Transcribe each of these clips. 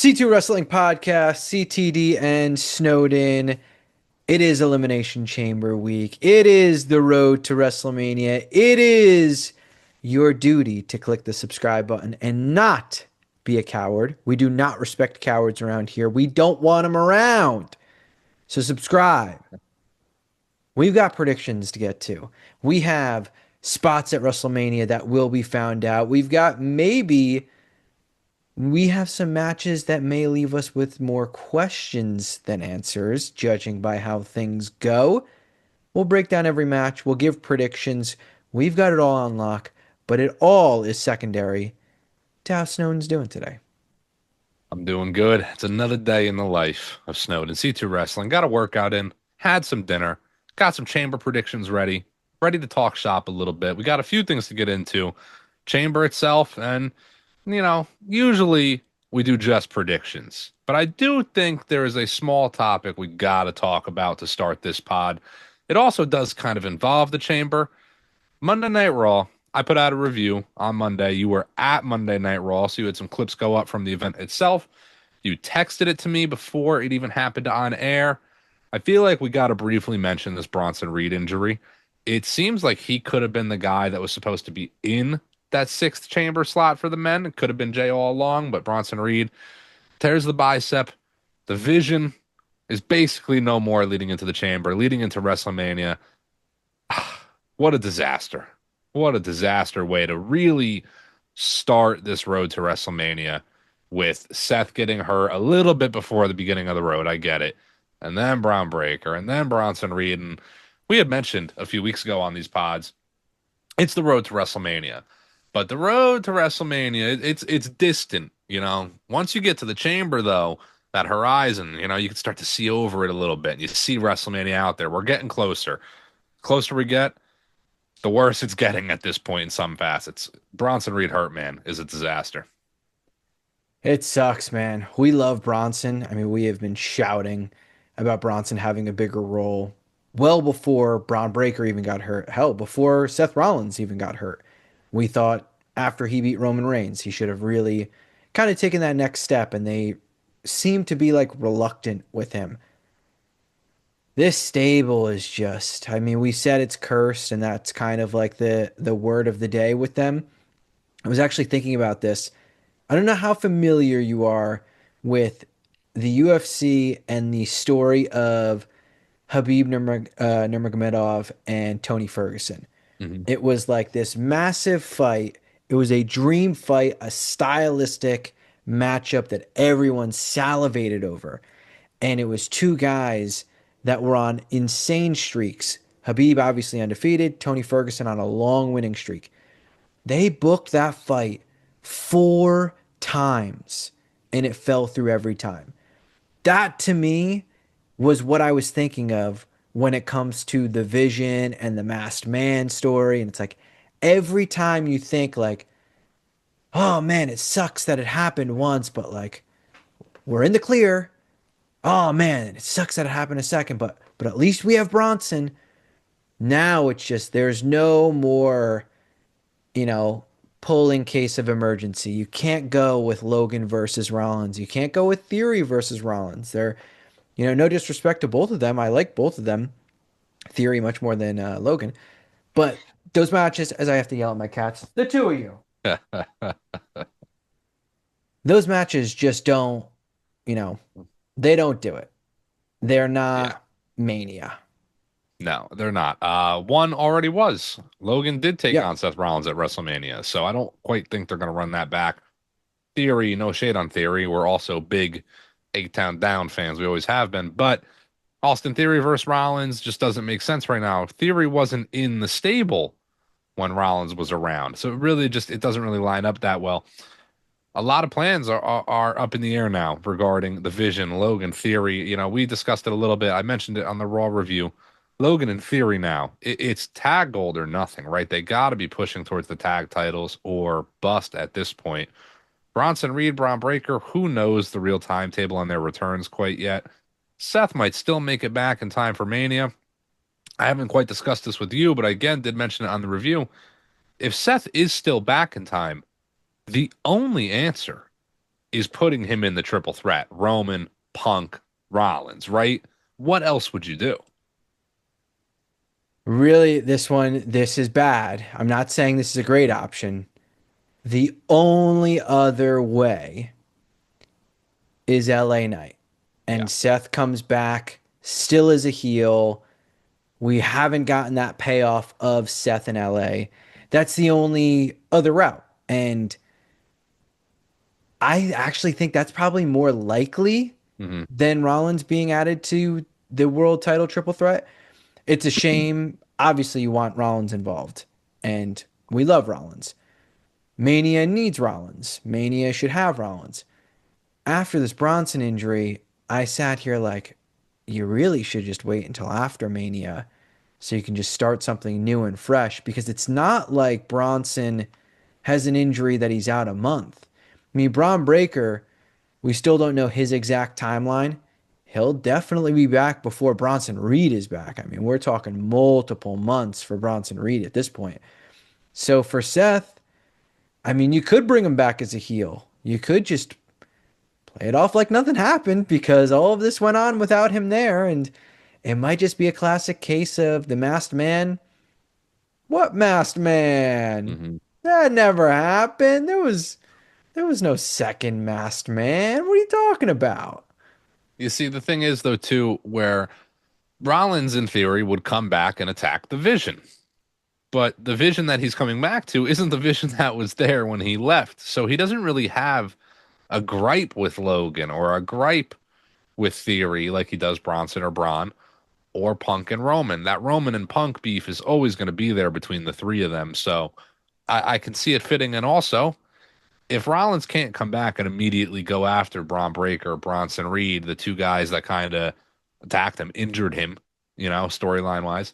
C2 Wrestling Podcast, CTD and Snowden. It is Elimination Chamber week. It is the road to WrestleMania. It is your duty to click the subscribe button and not be a coward. We do not respect cowards around here. We don't want them around. So subscribe. We've got predictions to get to. We have spots at WrestleMania that will be found out. We have some matches that may leave us with more questions than answers, judging by how things go. We'll break down every match. We'll give predictions. We've got it all on lock, but it all is secondary to how Snowden's doing today. I'm doing good. It's another day in the life of Snowden. C2 Wrestling. Got a workout in, had some dinner, got some chamber predictions ready to talk shop a little bit. We got a few things to get into. Chamber itself, and, usually we do just predictions. But I do think there is a small topic we got to talk about to start this pod. It also does kind of involve the chamber. Monday Night Raw. I put out a review on Monday. You were at Monday Night Raw, so you had some clips go up from the event itself. You texted it to me before it even happened on air. I feel like we got to briefly mention this Bronson Reed injury. It seems like he could have been the guy that was supposed to be in that sixth chamber slot for the men. It could have been Jay all along, but Bronson Reed tears the bicep. The vision is basically no more leading into the chamber, leading into WrestleMania. What a disaster. What a disaster way to really start this road to WrestleMania, with Seth getting hurt a little bit before the beginning of the road. I get it. And then Braun Breaker, and then Bronson Reed. And we had mentioned a few weeks ago on these pods, it's the road to WrestleMania. But the road to WrestleMania, it's distant, Once you get to the chamber, though, that horizon, you can start to see over it a little bit. You see WrestleMania out there. We're getting closer. Closer we get, the worse it's getting at this point in some facets. Bronson Reed hurt, man, is a disaster. It sucks, man. We love Bronson. I mean, we have been shouting about Bronson having a bigger role well before Braun Breaker even got hurt. Hell, before Seth Rollins even got hurt. We thought after he beat Roman Reigns, he should have really kind of taken that next step, and they seem to be like reluctant with him. This stable is just, I mean, we said it's cursed, and that's kind of like the word of the day with them. I was actually thinking about this. I don't know how familiar you are with the UFC and the story of Nurmagomedov and Tony Ferguson. Mhm. It was like this massive fight. It was a dream fight, a stylistic matchup that everyone salivated over. And it was two guys that were on insane streaks. Habib obviously undefeated, Tony Ferguson on a long winning streak. They booked that fight 4 times and it fell through every time. That to me was what I was thinking of when it comes to the Vision and the Masked Man story. And it's like every time you think like, oh man, it sucks that it happened once, but like we're in the clear. Oh man, it sucks that it happened a second, but at least we have Bronson. Now it's just there's no more, you know, pull in case of emergency. You can't go with Logan versus Rollins. You can't go with Theory versus Rollins. They're, no disrespect to both of them. I like both of them. Theory much more than Logan. But those matches, as I have to yell at my cats, the two of you. Those matches just don't, you know, they don't do it. They're Yeah. not Mania. No, they're not. One already was. Logan did take Yeah. on Seth Rollins at WrestleMania, so I don't quite think they're going to run that back. Theory, no shade on Theory. We're also big Town Down fans. We always have been. But Austin Theory versus Rollins just doesn't make sense right now. Theory wasn't in the stable when Rollins was around. So it doesn't really line up that well. A lot of plans are up in the air now regarding the Vision, Logan, Theory. We discussed it a little bit. I mentioned it on the Raw review. Logan and Theory now, it's tag gold or nothing, right? They got to be pushing towards the tag titles or bust at this point. Bronson Reed, Braun Breaker, who knows the real timetable on their returns quite yet. Seth might still make it back in time for Mania. I haven't quite discussed this with you, but I again did mention it on the review. If Seth is still back in time, the only answer is putting him in the triple threat. Roman, Punk, Rollins, right? What else would you do? Really, this is bad. I'm not saying this is a great option. The only other way is LA Knight. Yeah. And Seth comes back still as a heel. We haven't gotten that payoff of Seth in LA. That's the only other route. And I actually think that's probably more likely Hmm. than Rollins being added to the world title triple threat. It's a shame. Obviously, you want Rollins involved, and we love Rollins. Mania needs Rollins. Mania should have Rollins. After this Bronson injury, I sat here like, you really should just wait until after Mania so you can just start something new and fresh because it's not like Bronson has an injury that he's out a month. I mean, Braun Breaker, we still don't know his exact timeline. He'll definitely be back before Bronson Reed is back. I mean, we're talking multiple months for Bronson Reed at this point. So for Seth, I mean, you could bring him back as a heel. You could just play it off like nothing happened because all of this went on without him there. And it might just be a classic case of the masked man. What masked man? Hmm. That never happened. There was no second masked man. What are you talking about? You see, the thing is, though, too, where Rollins, in theory, would come back and attack the Vision. But the Vision that he's coming back to isn't the Vision that was there when he left. So he doesn't really have a gripe with Logan or a gripe with Theory like he does Bronson or Braun or Punk and Roman. That Roman and Punk beef is always going to be there between the three of them. So I can see it fitting. And also, if Rollins can't come back and immediately go after Braun Breaker, Bronson Reed, the two guys that kind of attacked him, injured him, storyline wise,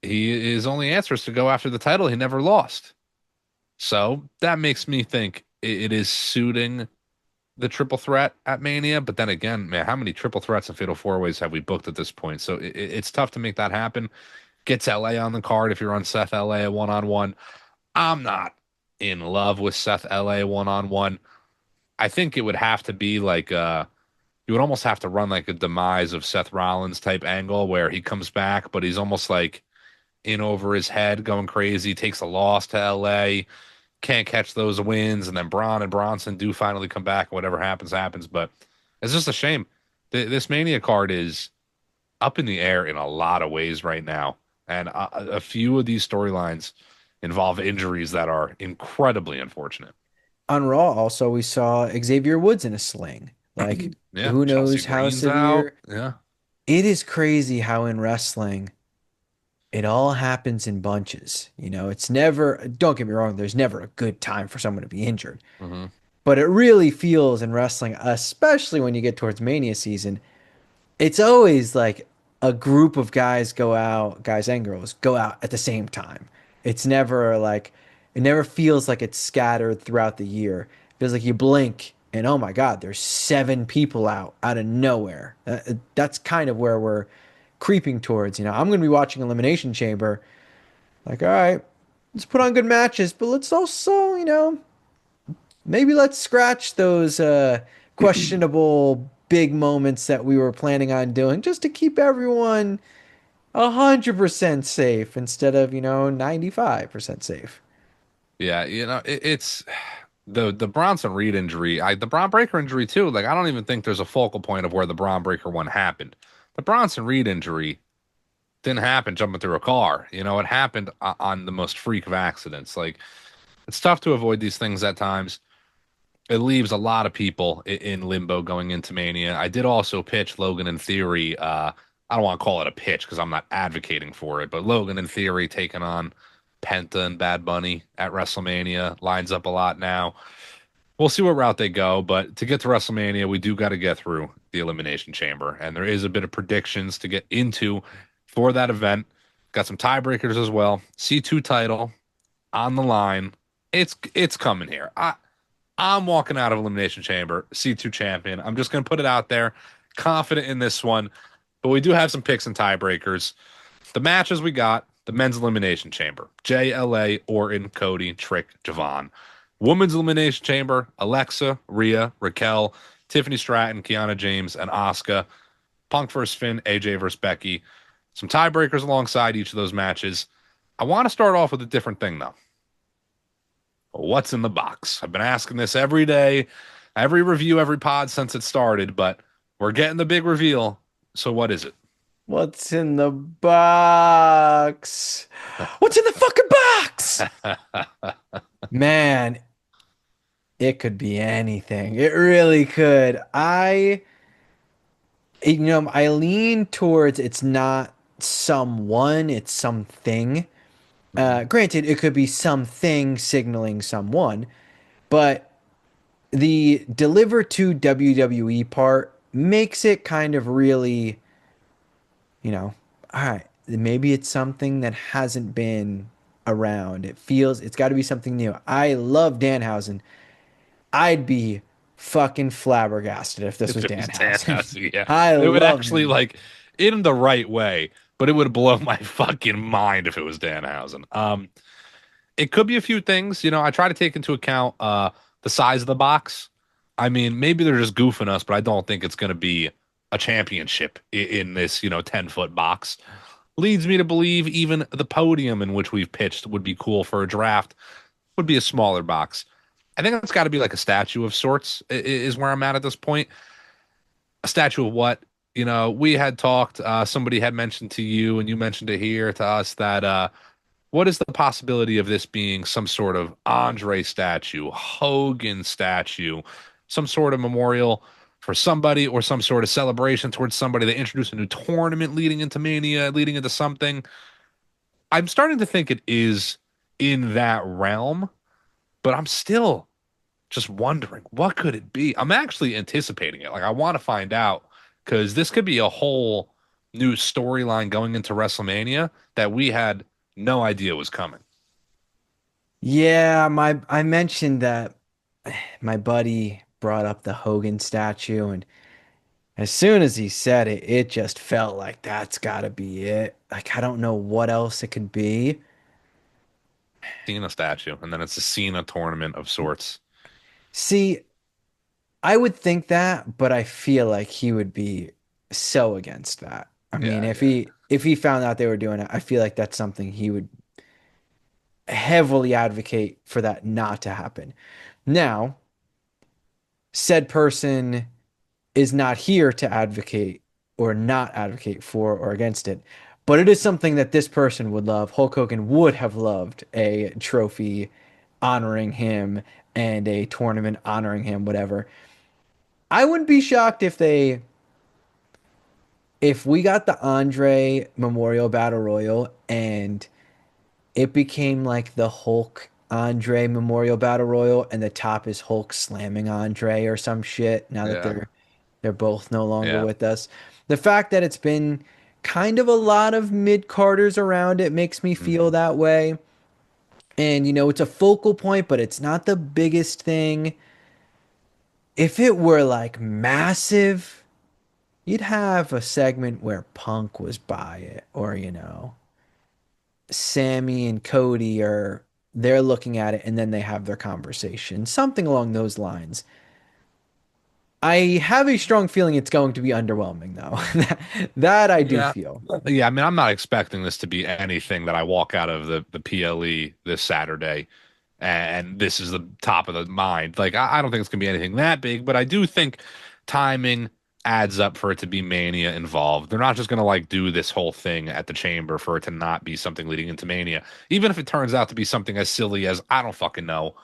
his only answer is to go after the title he never lost. So that makes me think it is suiting the triple threat at Mania. But then again, man, how many triple threats and fatal four ways have we booked at this point? So it's tough to make that happen. Gets LA on the card if you're on Seth LA one on one. I'm not in love with Seth LA one on one. I think it would have to be like you would almost have to run like a demise of Seth Rollins type angle where he comes back, but he's almost like in over his head, going crazy, takes a loss to LA, can't catch those wins, and then Braun and Bronson do finally come back, and whatever happens, happens. But it's just a shame. This Mania card is up in the air in a lot of ways right now. And a few of these storylines involve injuries that are incredibly unfortunate. On Raw, also, we saw Xavier Woods in a sling. Like, Yeah, who Chelsea knows how Green's out. severe? Yeah. It is crazy how in wrestling it all happens in bunches. It's never, don't get me wrong, there's never a good time for someone to be injured. Hmm. But it really feels in wrestling, especially when you get towards Mania season, it's always like a group of guys go out, guys and girls go out at the same time. It's never like, it never feels like it's scattered throughout the year. It feels like you blink and oh my God, there's seven people out of nowhere. That's kind of where we're creeping towards. I'm going to be watching Elimination Chamber. Like, all right, let's put on good matches, but let's also, maybe let's scratch those questionable big moments that we were planning on doing just to keep everyone 100% safe instead of 95% safe. Yeah, it's the Bronson Reed injury, the Braun Breaker injury too. Like I don't even think there's a focal point of where the Braun Breaker one happened. The Bronson Reed injury didn't happen jumping through a car. It happened on the most freak of accidents. Like it's tough to avoid these things at times. It leaves a lot of people in limbo going into Mania. I did also pitch Logan in Theory. I don't want to call it a pitch because I'm not advocating for it, but Logan in Theory taking on Penta and Bad Bunny at WrestleMania lines up a lot now. We'll see what route they go, but to get to WrestleMania, we do got to get through the Elimination Chamber, and there is a bit of predictions to get into for that event. Got some tiebreakers as well. C2 title on the line. It's coming here. I'm walking out of Elimination Chamber, C2 champion. I'm just going to put it out there. Confident in this one. But we do have some picks and tiebreakers. The matches we got, the men's Elimination Chamber. JLA, Orton, Cody, Trick, Javon. Women's Elimination Chamber, Alexa, Rhea, Raquel, Tiffany Stratton, Kiana James, and Asuka. Punk versus Finn, AJ versus Becky. Some tiebreakers alongside each of those matches. I want to start off with a different thing, though. What's in the box? I've been asking this every day, every review, every pod since it started, but we're getting the big reveal. So what is it? What's in the box? What's in the fucking box? Man, it could be anything. It really could. I lean towards it's not someone, it's something. Mhm. Granted, it could be something signaling someone, but the deliver to WWE part makes it kind of really, all right, maybe it's something that hasn't been around. It's got to be something new. I love Danhausen. I'd be fucking flabbergasted if this If was it was Dan Danhausen. House, yeah. I It would love actually him. like in the right way, but it would blow my fucking mind if it was Danhausen. It could be a few things. I try to take into account the size of the box. I mean, maybe they're just goofing us, but I don't think it's going to be a championship in this, 10-foot box. Leads me to believe even the podium in which we've pitched would be cool for a draft, would be a smaller box. I think it's got to be like a statue of sorts, is where I'm at this point. A statue of what? We had talked, somebody had mentioned to you, and you mentioned it here to us that what is the possibility of this being some sort of Andre statue, Hogan statue, some sort of memorial for somebody or some sort of celebration towards somebody? They introduce a new tournament leading into Mania, leading into something. I'm starting to think it is in that realm, but I'm still just wondering what could it be. I'm actually anticipating it. Like I want to find out because this could be a whole new storyline going into WrestleMania that we had no idea was coming. Yeah, I mentioned that my buddy brought up the Hogan statue, and as soon as he said it, it just felt like that's gotta be it. Like I don't know what else it could be. Cena statue, and then it's a Cena tournament of sorts. See, I would think that, but I feel like he would be so against that. I mean, Yeah, if yeah. he found out they were doing it, I feel like that's something he would heavily advocate for that not to happen. Now, said person is not here to advocate or not advocate for or against it, but it is something that this person would love. Hulk Hogan would have loved a trophy honoring him and a tournament honoring him, whatever. I wouldn't be shocked if we got the Andre Memorial Battle Royal and it became like the Hulk Andre Memorial Battle Royal and the top is Hulk slamming Andre or some shit now that Yeah, they're both no longer yeah. with us. The fact that it's been kind of a lot of mid-carders around it makes me feel Hmm. that way. And it's a focal point, but it's not the biggest thing. If it were like massive, you'd have a segment where Punk was by it, or Sammy and Cody are they're looking at it and then they have their conversation. Something along those lines. I have a strong feeling it's going to be underwhelming though. That I do Yeah. feel. Yeah, I mean, I'm not expecting this to be anything that I walk out of the PLE this Saturday and this is the top of the mind. Like, I don't think it's gonna be anything that big, but I do think timing adds up for it to be Mania involved. They're not just gonna like do this whole thing at the chamber for it to not be something leading into Mania. Even if it turns out to be something as silly as I don't fucking know,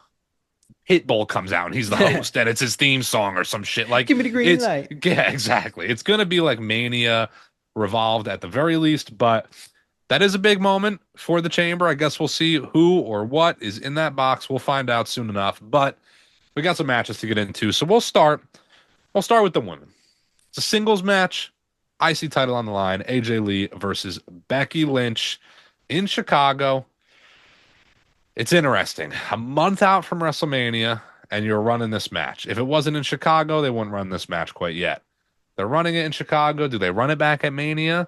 Hitbull comes out and he's the host and it's his theme song or some shit. Like Give me the green it's light. yeah, exactly. It's gonna be like Mania revolved at the very least, but that is a big moment for the chamber. I guess we'll see who or what is in that box. We'll find out soon enough. But we got some matches to get into. So we'll start. We'll start with the women. It's a singles match. IC title on the line. AJ Lee versus Becky Lynch in Chicago. It's interesting. A month out from WrestleMania, and you're running this match. If it wasn't in Chicago, they wouldn't run this match quite yet. They're running it in Chicago. Do they run it back at Mania?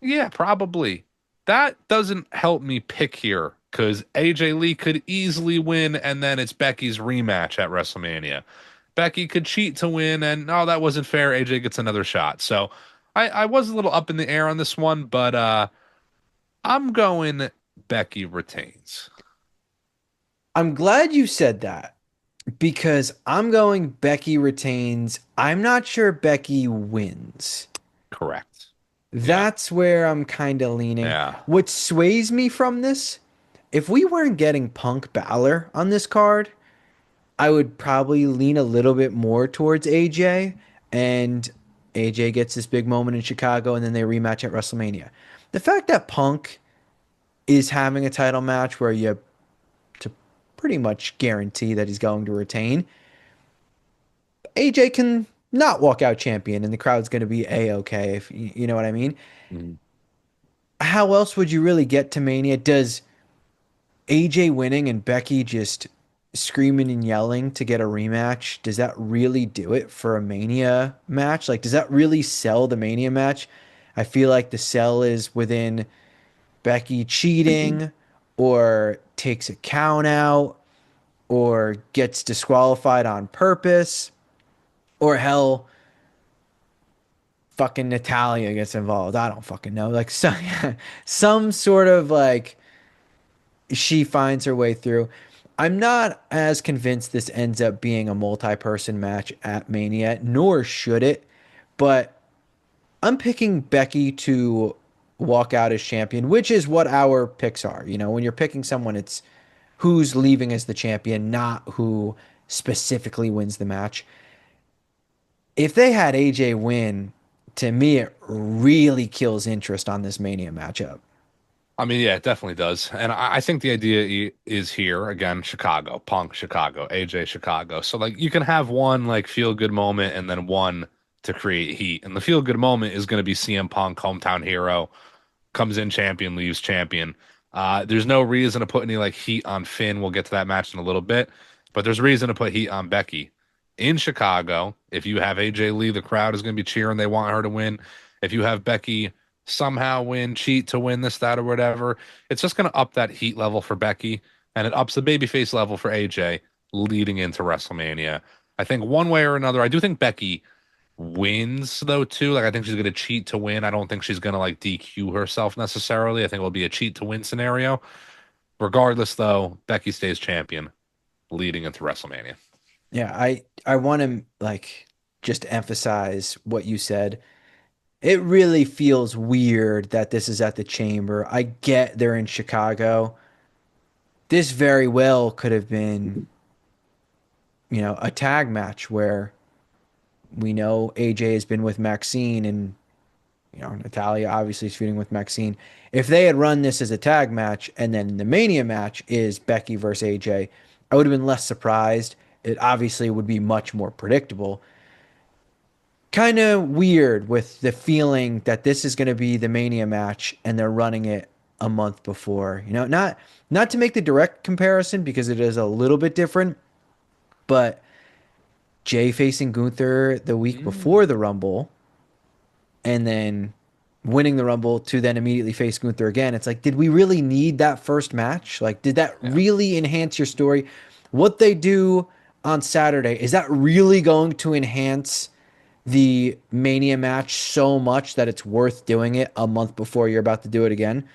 Yeah, probably. That doesn't help me pick here because AJ Lee could easily win, and then it's Becky's rematch at WrestleMania. Becky could cheat to win, and oh, that wasn't fair. AJ gets another shot. So I was a little up in the air on this one, but I'm going Becky retains. I'm glad you said that because I'm going Becky retains. I'm not sure Becky wins. Correct. Yeah. That's where I'm kind of leaning. Yeah. What sways me from this, if we weren't getting Punk Balor on this card, I would probably lean a little bit more towards AJ, and AJ gets this big moment in Chicago and then they rematch at WrestleMania. The fact that Punk is having a title match where you have to pretty much guarantee that he's going to retain, AJ can not walk out champion and the crowd's going to be a-okay, if you know what I mean. Mhm. How else would you really get to Mania? Does AJ winning and Becky just screaming and yelling to get a rematch, does that really do it for a Mania match? Like, does that really sell the Mania match? I feel like the sell is within Becky cheating or takes a count out or gets disqualified on purpose or hell, fucking Natalia gets involved. I don't fucking know. Like, some sort of like she finds her way through. I'm not as convinced this ends up being a multi-person match at Mania, nor should it, but I'm picking Becky to walk out as champion, which is what our picks are. You know, when you're picking someone, it's who's leaving as the champion, not who specifically wins the match. If they had AJ win, to me, it really kills interest on this Mania matchup. I mean, yeah, it definitely does. And I think the idea is here again, Chicago, Punk, Chicago, AJ, Chicago. So like you can have one like feel good moment and then one to create heat. And the feel good moment is going to be CM Punk, hometown hero, comes in champion, leaves champion. There's no reason to put any like heat on Finn. We'll get to that match in a little bit, but there's reason to put heat on Becky in Chicago. If you have AJ Lee, the crowd is going to be cheering. They want her to win. If you have Becky somehow win, cheat to win this, that, or whatever, it's just going to up that heat level for Becky, and it ups the babyface level for AJ leading into WrestleMania. I think one way or another, I do think Becky wins though too. Like I think she's gonna cheat to win. I don't think she's gonna like DQ herself necessarily. I think it'll be a cheat to win scenario. Regardless though, Becky stays champion leading into WrestleMania. Yeah, I want to like just emphasize what you said. It really feels weird that this is at the Chamber. I get they're in Chicago. This very well could have been, a tag match where we know AJ has been with Maxine and, Natalia obviously is feuding with Maxine. If they had run this as a tag match and then the Mania match is Becky versus AJ, I would have been less surprised. It obviously would be much more predictable. Kind of weird with the feeling that this is going to be the Mania match and they're running it a month before. Not to make the direct comparison because it is a little bit different, but Jay facing Gunther the week before Mm, the Rumble and then winning the Rumble to then immediately face Gunther again. It's like, did we really need that first match? Like, did that yeah. really enhance your story? What they do on Saturday, is that really going to enhance the Mania match so much that it's worth doing it a month before you're about to do it again?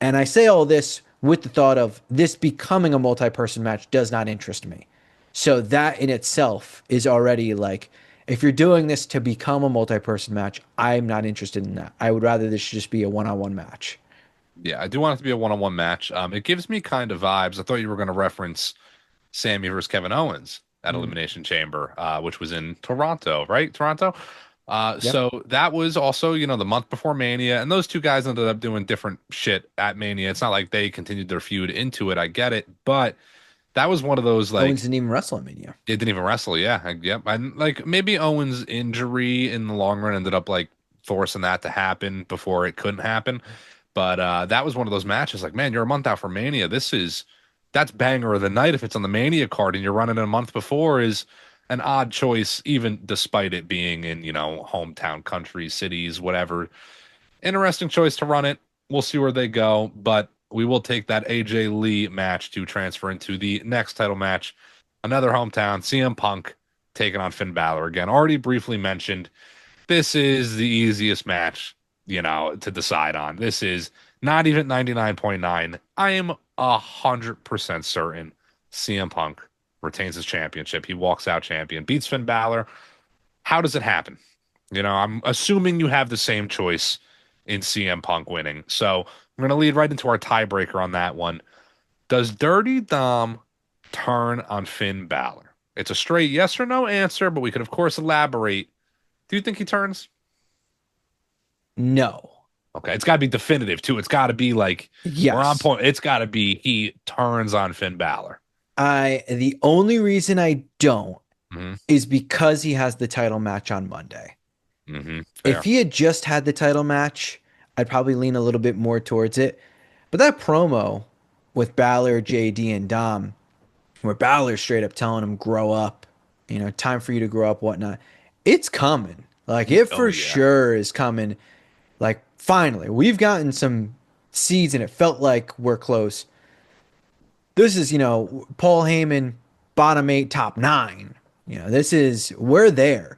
And I say all this with the thought of this becoming a multi-person match does not interest me. So that in itself is already like, if you're doing this to become a multi-person match, I'm not interested in that. I would rather this just be a one-on-one match. Yeah, I do want it to be a one-on-one match. It gives me kind of vibes. I thought you were going to reference Sammy versus Kevin Owens at Mm. Elimination Chamber, which was in Toronto, right? Toronto. Yep. So that was also, the month before Mania, and those two guys ended up doing different shit at Mania. It's not like they continued their feud into it. I get it, but that was one of those Owens like didn't even wrestle at Mania. it didn't even wrestle. Yeah, yep. And like maybe Owens' injury in the long run ended up like forcing that to happen before it couldn't happen. But that was one of those matches. Like, man, you're a month out from Mania. That's banger of the night if it's on the Mania card and you're running it a month before is an odd choice, even despite it being in, hometown countries, cities, whatever. Interesting choice to run it. We'll see where they go. But we will take that AJ Lee match to transfer into the next title match. Another hometown, CM Punk taking on Finn Balor again. Already briefly mentioned, this is the easiest match, to decide on. This is not even 99.9. I am 100% certain CM Punk retains his championship. He walks out champion, beats Finn Balor. How does it happen? I'm assuming you have the same choice in CM Punk winning. So I'm going to lead right into our tiebreaker on that one. Does Dirty Dom turn on Finn Balor? It's a straight yes or no answer, but we could, of course, elaborate. Do you think he turns? No. Okay, it's got to be definitive, too. It's got to be like, we're on Yes. point. It's got to be he turns on Finn Balor. The only reason I don't Hmm. is because he has the title match on Monday. If Fair. he had just had the title match, I'd probably lean a little bit more towards it. But that promo with Balor, JD, and Dom, where Balor's straight up telling him, grow up, time for you to grow up, whatnot, it's coming. Like, it Oh, for yeah. sure is coming. Like, finally, we've gotten some seeds and it felt like we're close. This is, Paul Heyman, bottom eight, top nine. We're there.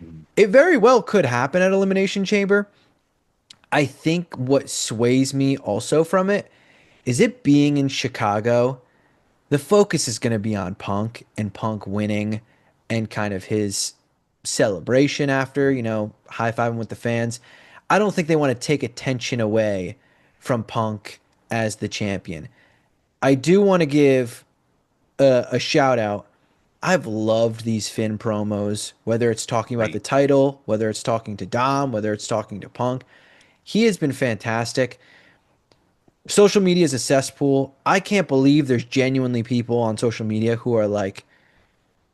Mhm. It very well could happen at Elimination Chamber. I think what sways me also from it is it being in Chicago. The focus is going to be on Punk and Punk winning and kind of his celebration after, high fiving with the fans. I don't think they want to take attention away from Punk as the champion. I do want to give a shout out. I've loved these Finn promos, whether it's talking about the Great. title, whether it's talking to Dom, whether it's talking to Punk. He has been fantastic. Social media is a cesspool. I can't believe there's genuinely people on social media who are like,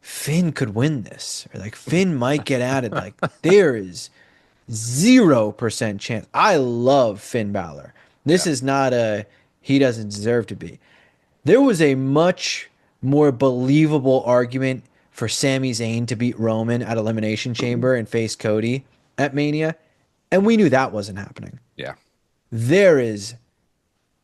Finn could win this, or like Finn might get added. Like, there is 0% chance. I love Finn Balor. This Yeah. is not a he doesn't deserve to be. There was a much more believable argument for Sami Zayn to beat Roman at Elimination Chamber and face Cody at Mania, and we knew that wasn't happening. Yeah. There is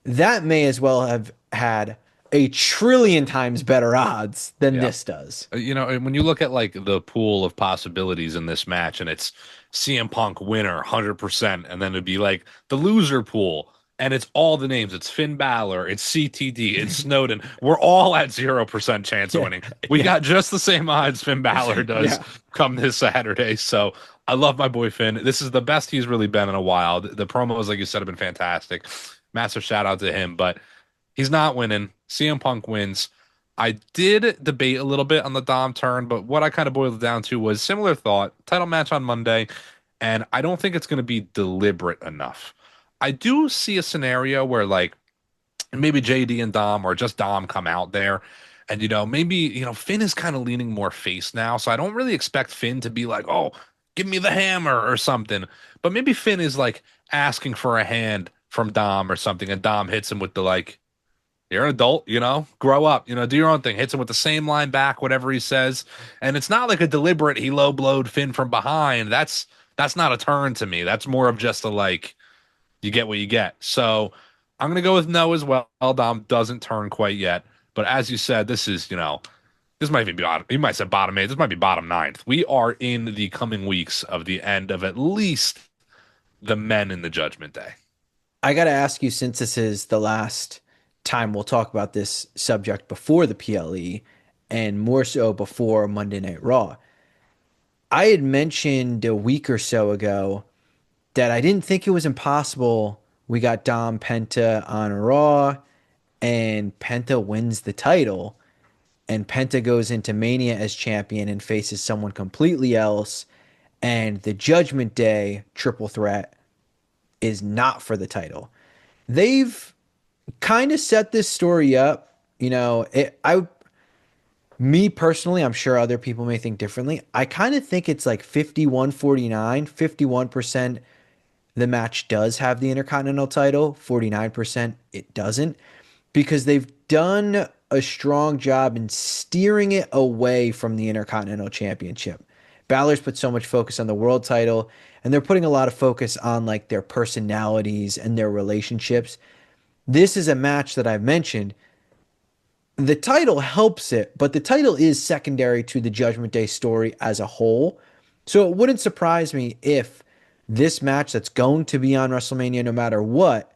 that may as well have had a trillion times better odds than Yeah. this does. And when you look at like the pool of possibilities in this match, and it's CM Punk winner 100%, and then it'd be like the loser pool, and it's all the names. It's Finn Balor, it's CTD, it's Snowden. We're all at 0% chance of Yeah, winning. We yeah, got just the same odds Finn Balor does yeah. come this Saturday. So I love my boy Finn. This is the best he's really been in a while. The promos, like you said, have been fantastic. Massive shout out to him, but he's not winning. CM Punk wins. I did debate a little bit on the Dom turn, but what I kind of boiled it down to was similar thought. Title match on Monday, and I don't think it's going to be deliberate enough. I do see a scenario where like maybe JD and Dom or just Dom come out there. And maybe Finn is kind of leaning more face now, so I don't really expect Finn to be like, "Oh, give me the hammer" or something. But maybe Finn is like asking for a hand from Dom or something, and Dom hits him with the like, you're an adult, grow up, do your own thing. Hits him with the same line back, whatever he says. And it's not like a deliberate he low blowed Finn from behind. That's not a turn to me. That's more of just a like, you get what you get. So I'm gonna go with no as well. Dom doesn't turn quite yet. But as you said, this is, this might be bottom. You might say bottom eight. This might be bottom ninth. We are in the coming weeks of the end of at least the men in the Judgment Day. I got to ask you, since this is the last time we'll talk about this subject before the PLE and more so before Monday Night Raw. I had mentioned a week or so ago that I didn't think it was impossible. We got Dom Penta on Raw and Penta wins the title and Penta goes into Mania as champion and faces someone completely else. And the Judgment Day triple threat is not for the title. They've kind of set this story up. Me personally, I'm sure other people may think differently. I kind of think it's like 51-49, 51% the match does have the Intercontinental title, 49% it doesn't, because they've done a strong job in steering it away from the Intercontinental Championship. Balor's put so much focus on the world title, and they're putting a lot of focus on like their personalities and their relationships. this is a match that I've mentioned. The title helps it, but the title is secondary to the Judgment Day story as a whole. So it wouldn't surprise me if this match that's going to be on WrestleMania no matter what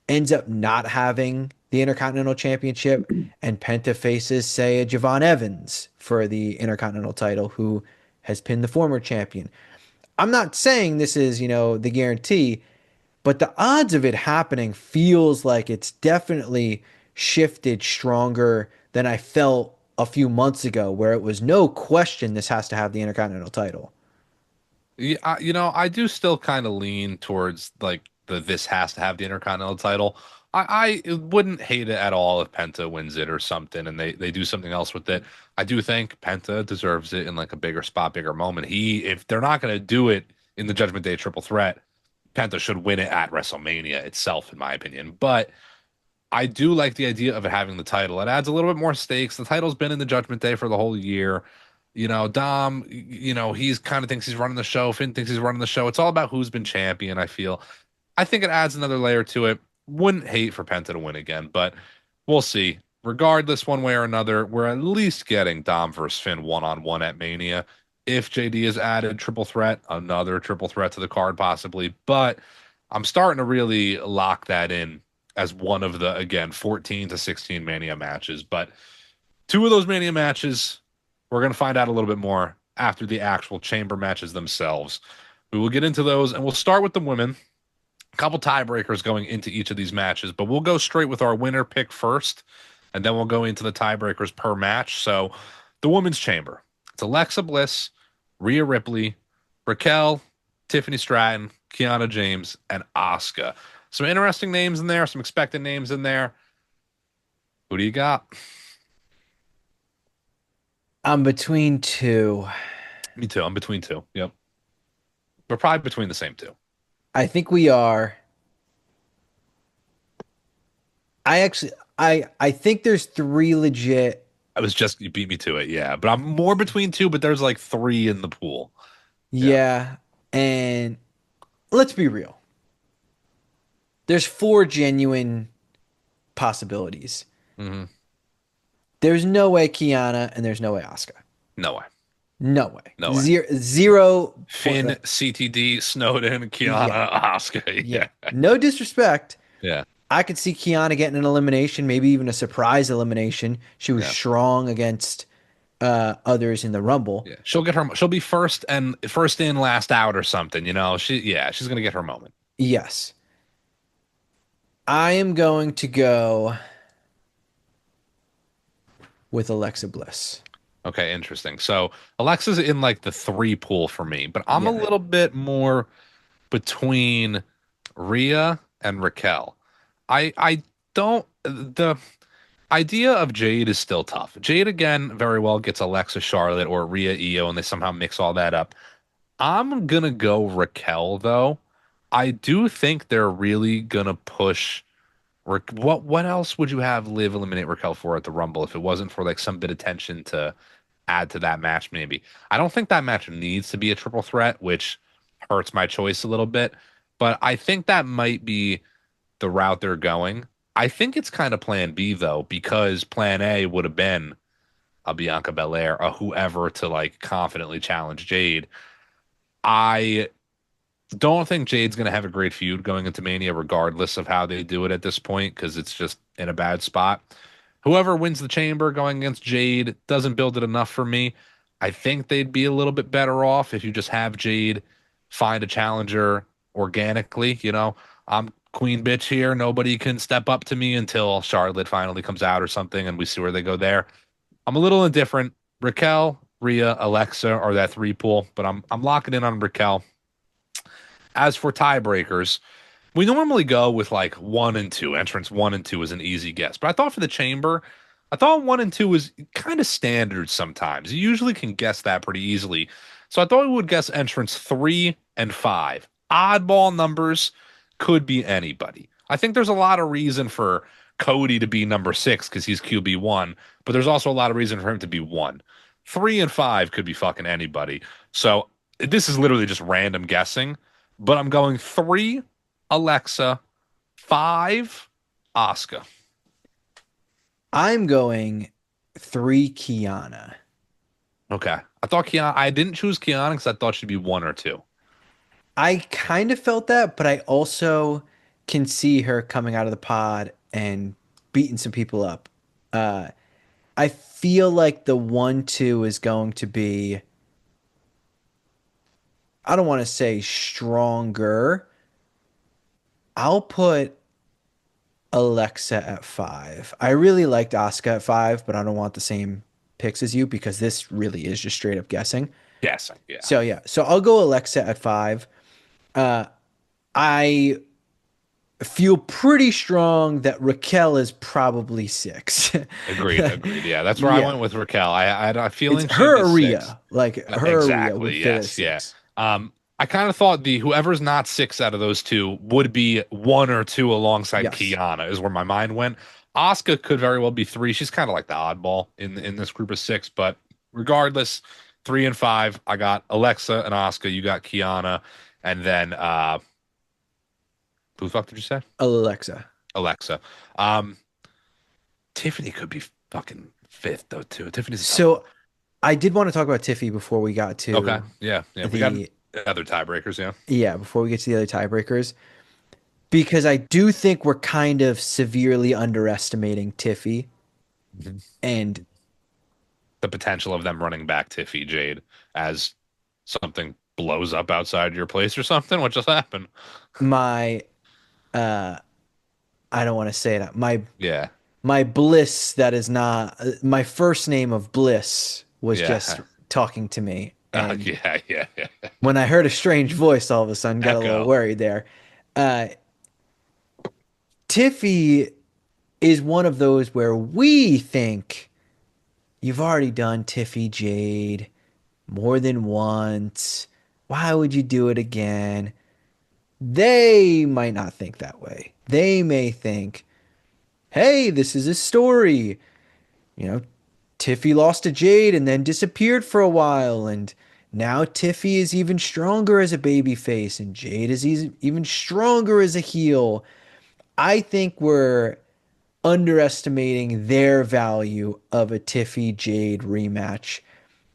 ends up not having the Intercontinental Championship and Penta faces, say, a Javon Evans for the Intercontinental title, who has pinned the former champion. I'm not saying this is, the guarantee, but the odds of it happening feels like it's definitely shifted stronger than I felt a few months ago, where it was no question this has to have the Intercontinental title. Yeah, I do still kind of lean towards like this has to have the Intercontinental title. I wouldn't hate it at all if Penta wins it or something and they do something else with it. I do think Penta deserves it in like a bigger spot, bigger moment. If they're not going to do it in the Judgment Day triple threat, Penta should win it at WrestleMania itself, in my opinion. But I do like the idea of it having the title. It adds a little bit more stakes. The title's been in the Judgment Day for the whole year. Dom, he's kind of thinks he's running the show. Finn thinks he's running the show. It's all about who's been champion, I feel. I think it adds another layer to it. Wouldn't hate for Penta to win again, but we'll see. Regardless, one way or another, we're at least getting Dom versus Finn one-on-one at Mania. If JD is added, triple threat, another triple threat to the card possibly. But I'm starting to really lock that in as one of the, again, 14 to 16 Mania matches. But two of those Mania matches, we're going to find out a little bit more after the actual chamber matches themselves. We will get into those, and we'll start with the women. A couple tiebreakers going into each of these matches, but we'll go straight with our winner pick first, and then we'll go into the tiebreakers per match. So the women's chamber. It's Alexa Bliss, Rhea Ripley, Raquel, Tiffany Stratton, Kiana James, and Asuka. Some interesting names in there, some expected names in there. Who do you got? I'm between two. Me too. I'm between two. Yep. We're probably between the same two. I think we are. I actually, I think there's three legit. I was just, you beat me to it. Yeah. But I'm more between two, but there's like three in the pool. Yeah. Yeah, and let's be real. There's four genuine possibilities. Hmm. There's no way Kiana and there's no way Asuka. No way. No way. No way. Zero point. Finn, CTD, Snowden, Yeah, Kiana, Asuka. yeah. Yeah. No disrespect. Yeah. I could see Kiana getting an elimination, maybe even a surprise elimination. She was Yeah. strong against others in the Rumble. Yeah. She'll be first and first in, last out or something, she's going to get her moment. Yes. I am going to go with Alexa Bliss. Okay, interesting. So Alexa's in like the three pool for me, but I'm a Yeah. little bit more between Rhea and Raquel. I don't the idea of Jade is still tough. Jade again very well gets Alexa Charlotte or Rhea Io and they somehow mix all that up. I'm gonna go Raquel though. I do think they're really gonna push what else would you have Liv eliminate Raquel for at the Rumble if it wasn't for like some bit of tension to add to that match maybe. I don't think that match needs to be a triple threat, which hurts my choice a little bit, but I think that might be the route they're going. I think it's kind of plan B though, because plan A would have been a Bianca Belair, a whoever to like confidently challenge Jade. I don't think Jade's going to have a great feud going into Mania, regardless of how they do it at this point, because it's just in a bad spot. Whoever wins the chamber going against Jade doesn't build it enough for me. I think they'd be a little bit better off if you just have Jade find a challenger organically. I'm queen bitch here. Nobody can step up to me until Charlotte finally comes out or something, and we see where they go there. I'm a little indifferent. Raquel, Rhea, Alexa are that three pool, but I'm locking in on Raquel. As for tiebreakers, we normally go with like one and two. Entrance one and two is an easy guess. But I thought for the chamber, I thought one and two was kind of standard sometimes. You usually can guess that pretty easily. So I thought we would guess entrance 3 and 5. Oddball numbers could be anybody. I think there's a lot of reason for Cody to be number 6 because he's QB1, but there's also a lot of reason for him to be 1. 3 and 5 could be fucking anybody. So this is literally just random guessing, but I'm going 3, Alexa, 5, Asuka. I'm going 3 Kiana. Okay. I thought Kiana, I didn't choose Kiana because I thought she'd be one or two. I kind of felt that, but I also can see her coming out of the pod and beating some people up. Uh, I feel like the 1-2 is going to be, I don't want to say stronger. I'll put Alexa at 5. I really liked Asuka at 5, but I don't want the same picks as you because this really is just straight up guessing. Guessing. Yeah. So yeah, so I'll go Alexa at 5. Uh, I feel pretty strong that Raquel is probably 6. Agreed. Agreed. Yeah. That's where I Yeah, went with Raquel. I had a it's feeling she'd her be six. area. Like her area would Exactly. fit at Yes. Yeah. 6. I kind of thought the whoever's not six out of those two would be one or two alongside Yes. Kiana is where my mind went. Asuka could very well be three. She's kind of like the oddball in this group of six, but regardless, 3 and 5. I got Alexa and Asuka. You got Kiana, and then who the fuck did you say? Alexa. Alexa. Tiffany could be fucking fifth though too. Tiffany's a tough one. So I did want to talk about Tiffy before we got Okay. to Yeah. Yeah. We got the other tiebreakers. Yeah. yeah, before we get to the other tiebreakers, because I do think we're kind of severely underestimating Tiffy. Mhm. And The potential of them running back Tiffy Jade as something blows up outside your place or something. What just happened? my uh I don't want to say that. Yeah. My bliss that is not my first name of bliss was just Yeah. talking to me. And Yeah. Yeah. Yeah. when I heard a strange voice all of a sudden got a little Echo. worried there. Uh Tiffy is one of those where we think you've already done Tiffy Jade more than once. Why would you do it again? They might not think that way. They may think, hey, this is a story. You know, Tiffy lost to Jade and then disappeared for a while, and now Tiffy is even stronger as a babyface, and Jade is even stronger as a heel. I think we're underestimating their value of a Tiffy Jade rematch.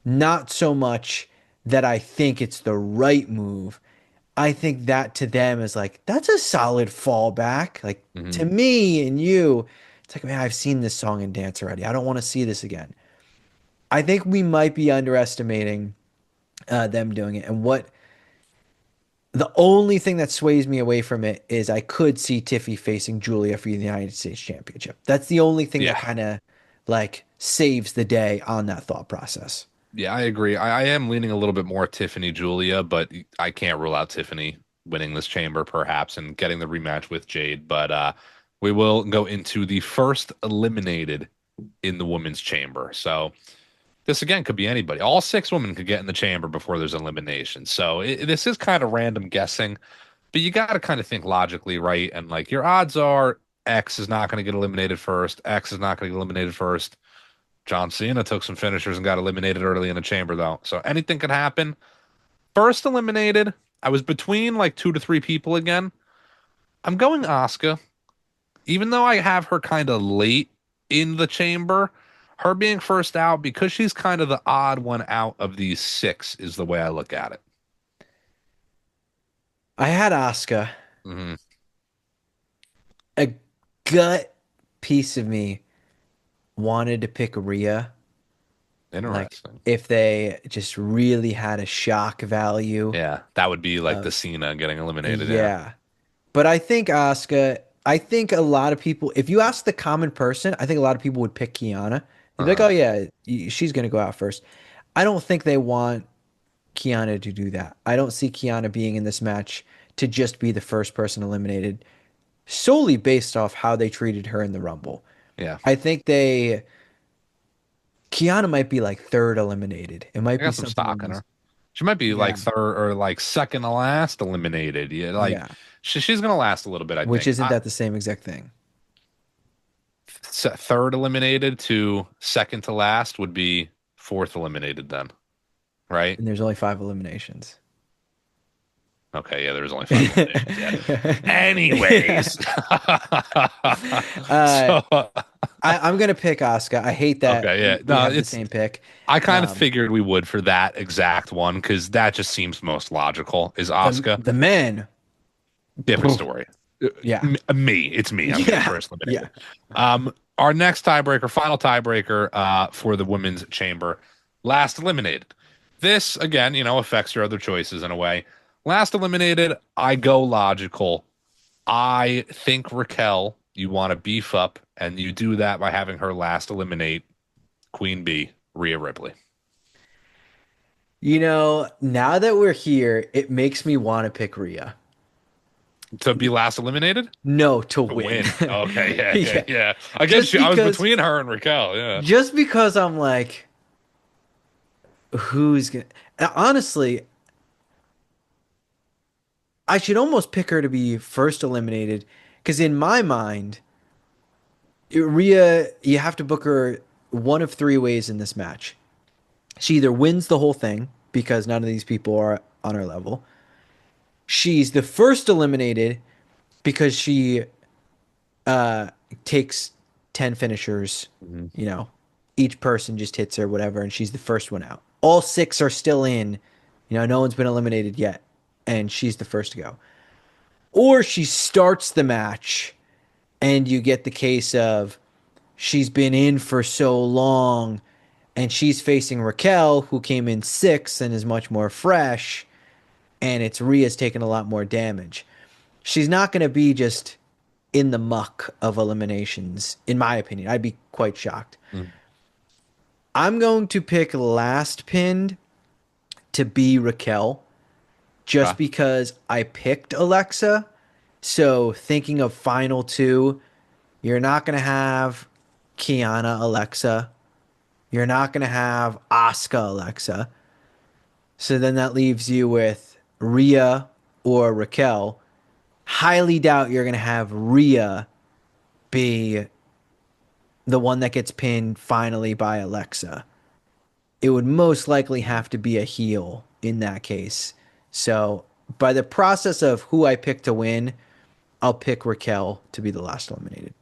Not so much that I think it's the right move. I think that to them is like, that's a solid fallback. Like Hmm. to me and you, it's like, man, I've seen this song and dance already. I don't want to see this again. I think we might be underestimating them doing it. And what the only thing that sways me away from it is I could see Tiffy facing Julia for the United States Championship. That's the only thing that Yeah. kind of like saves the day on that thought process. Yeah. I agree. I am leaning a little bit more Tiffany Julia, but I can't rule out Tiffany winning this chamber perhaps and getting the rematch with Jade. But we will go into the first eliminated in the women's chamber. So this again could be anybody. All six women could get in the chamber before there's elimination. So this is kind of random guessing, but you got to kind of think logically, right? And like your odds are X is not going to get eliminated first. X is not going to get eliminated first. John Cena took some finishers and got eliminated early in the chamber, though. So anything could happen. First eliminated, I was between like two to three people again. I'm going Asuka, even though I have her kind of late in the chamber. Her being first out because she's kind of the odd one out of these six is the way I look at it. I had Asuka. Hmm. A gut piece of me wanted to pick Rhea. Like Interesting. if they just really had a shock value. Yeah, that would be like the Of Cena getting eliminated. Yeah. yeah. But I think Asuka, I think a lot of people, if you ask the common person, I think a lot of people would pick Kiana. They'd be like, Uh-huh. oh yeah, she's gonna go out first. I don't think they want Kiana to do that. I don't see Kiana being in this match to just be the first person eliminated solely based off how they treated her in the Rumble. Yeah. I think Kiana might be like third eliminated. It I might be got some something stock in along her. She might be yeah, like third or like second to last eliminated. Yeah, like yeah. she's gonna last a little bit, I Which think. isn't that the same exact thing? Third eliminated to second to last would be fourth eliminated then, right? And there's only 5 eliminations. Okay, yeah, there's only five eliminations. Yeah. Anyways, uh, so I'm gonna pick Asuka. I hate that okay, yeah, we no, have the it's same pick. I kind of Um, figured we would for that exact one because that just seems most logical. Is Asuka the men, different story? yeah, Me, it's me. I'm getting yeah, first yeah. eliminated. Our next tiebreaker, final tiebreaker, for the women's chamber, last eliminated. This again, affects your other choices in a way. Last eliminated, I go logical. I think Raquel, you want to beef up, and you do that by having her last eliminate Queen Bee, Rhea Ripley. Now that we're here, it makes me want to pick Rhea. To be last eliminated? No, to To win. win. Okay, yeah, yeah, Yeah. yeah. I guess Just I was because between her and Raquel, yeah. just because I'm like, who's gonna honestly, I should almost pick her to be first eliminated because in my mind, Rhea, you have to book her one of three ways in this match. She either wins the whole thing because none of these people are on her level. She's the first eliminated because she uh takes 10 finishers, Mhm. you know, each person just hits her, whatever, and she's the first one out. All six are still in, no one's been eliminated yet, and she's the first to go. Or she starts the match, and you get the case of she's been in for so long, and she's facing Raquel, who came in sixth and is much more fresh, and it's Rhea's taking a lot more damage. She's not going to be just in the muck of eliminations, in my opinion. I'd be quite shocked. Mhm. I'm going to pick last pinned to be Raquel just Okay. because I picked Alexa. So thinking of final two, you're not going to have Kiana Alexa. You're not going to have Asuka Alexa. So then that leaves you with Rhea or Raquel. Highly doubt you're going to have Rhea be the one that gets pinned finally by Alexa. It would most likely have to be a heel in that case. So, by the process of who I pick to win, I'll pick Raquel to be the last eliminated.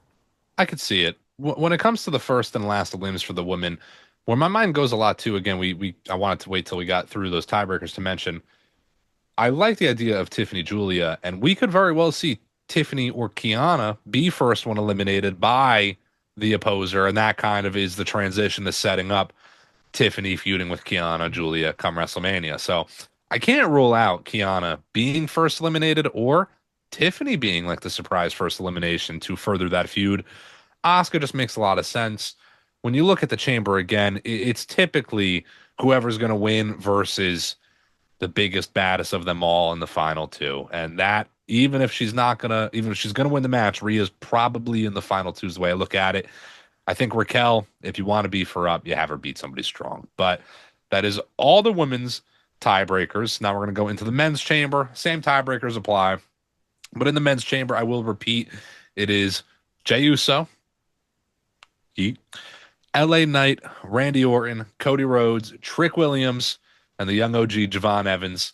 I could see it. When it comes to the first and last limbs for the women, where my mind goes a lot too, again, we I wanted to wait till we got through those tiebreakers to mention. I like the idea of Tiffany Julia, and we could very well see Tiffany or Kiana be first one eliminated by the opposer, and that kind of is the transition to setting up Tiffany feuding with Kiana Julia come WrestleMania. So I can't rule out Kiana being first eliminated or Tiffany being like the surprise first elimination to further that feud. Oscar just makes a lot of sense. When you look at the chamber again, it's typically whoever's going to win versus the biggest, baddest of them all in the final two. And that, even if she's gonna win the match, Rhea's probably in the final two is the way I look at it. I think Raquel, if you want to beef her up, you have her beat somebody strong. But that is all the women's tiebreakers. Now we're gonna go into the men's chamber. Same tiebreakers apply. But in the men's chamber, I will repeat, it is Jey Uso, Yeet, LA Knight, Randy Orton, Cody Rhodes, Trick Williams, and the young OG Javon Evans.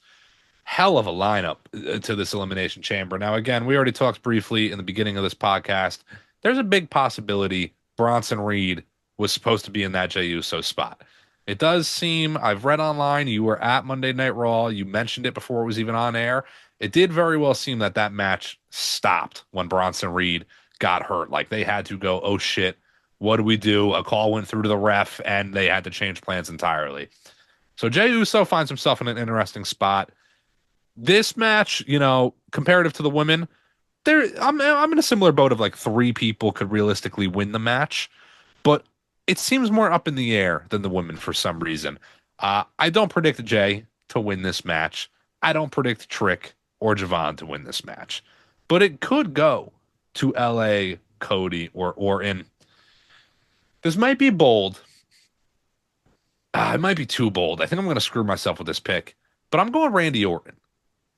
Hell of a lineup to this Elimination Chamber. Now, again, we already talked briefly in the beginning of this podcast. There's a big possibility Bronson Reed was supposed to be in that Jey Uso spot. It does seem, I've read online, you were at Monday Night Raw, you mentioned it before it was even on air. It did very well seem that that match stopped when Bronson Reed got hurt. Like they had to go, oh shit, what do we do? A call went through to the ref and they had to change plans entirely. So Jey Uso finds himself in an interesting spot. This match, comparative to the women, I'm in a similar boat of like three people could realistically win the match, but it seems more up in the air than the women for some reason. I don't predict Jay to win this match. I don't predict Trick or Javon to win this match, but it could go to LA, Cody, or Orton. This might be bold. It might be too bold. I think I'm going to screw myself with this pick, but I'm going Randy Orton.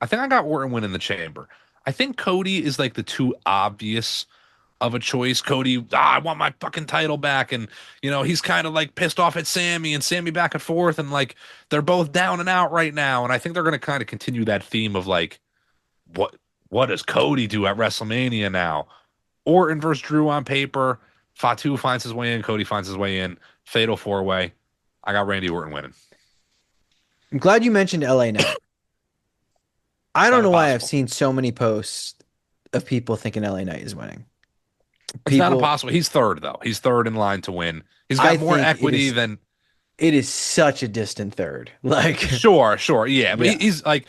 I think I got Orton winning the chamber. I think Cody is like the too obvious of a choice. Cody, I want my fucking title back. And, he's kind of like pissed off at Sammy and Sammy back and forth. And like they're both down and out right now. And I think they're going to kind of continue that theme of like what what does Cody do at WrestleMania now? Orton versus Drew on paper. Fatu finds his way in. Cody finds his way in. Fatal four way. I got Randy Orton winning. I'm glad you mentioned LA Knight. I don't Kind know of why I've possible. seen so many posts of people thinking LA Knight is winning. It's not People, impossible. He's third though. He's third in line to win. He's I got more think equity than it is such a distant third. Like, sure, sure, yeah. But yeah, he's like,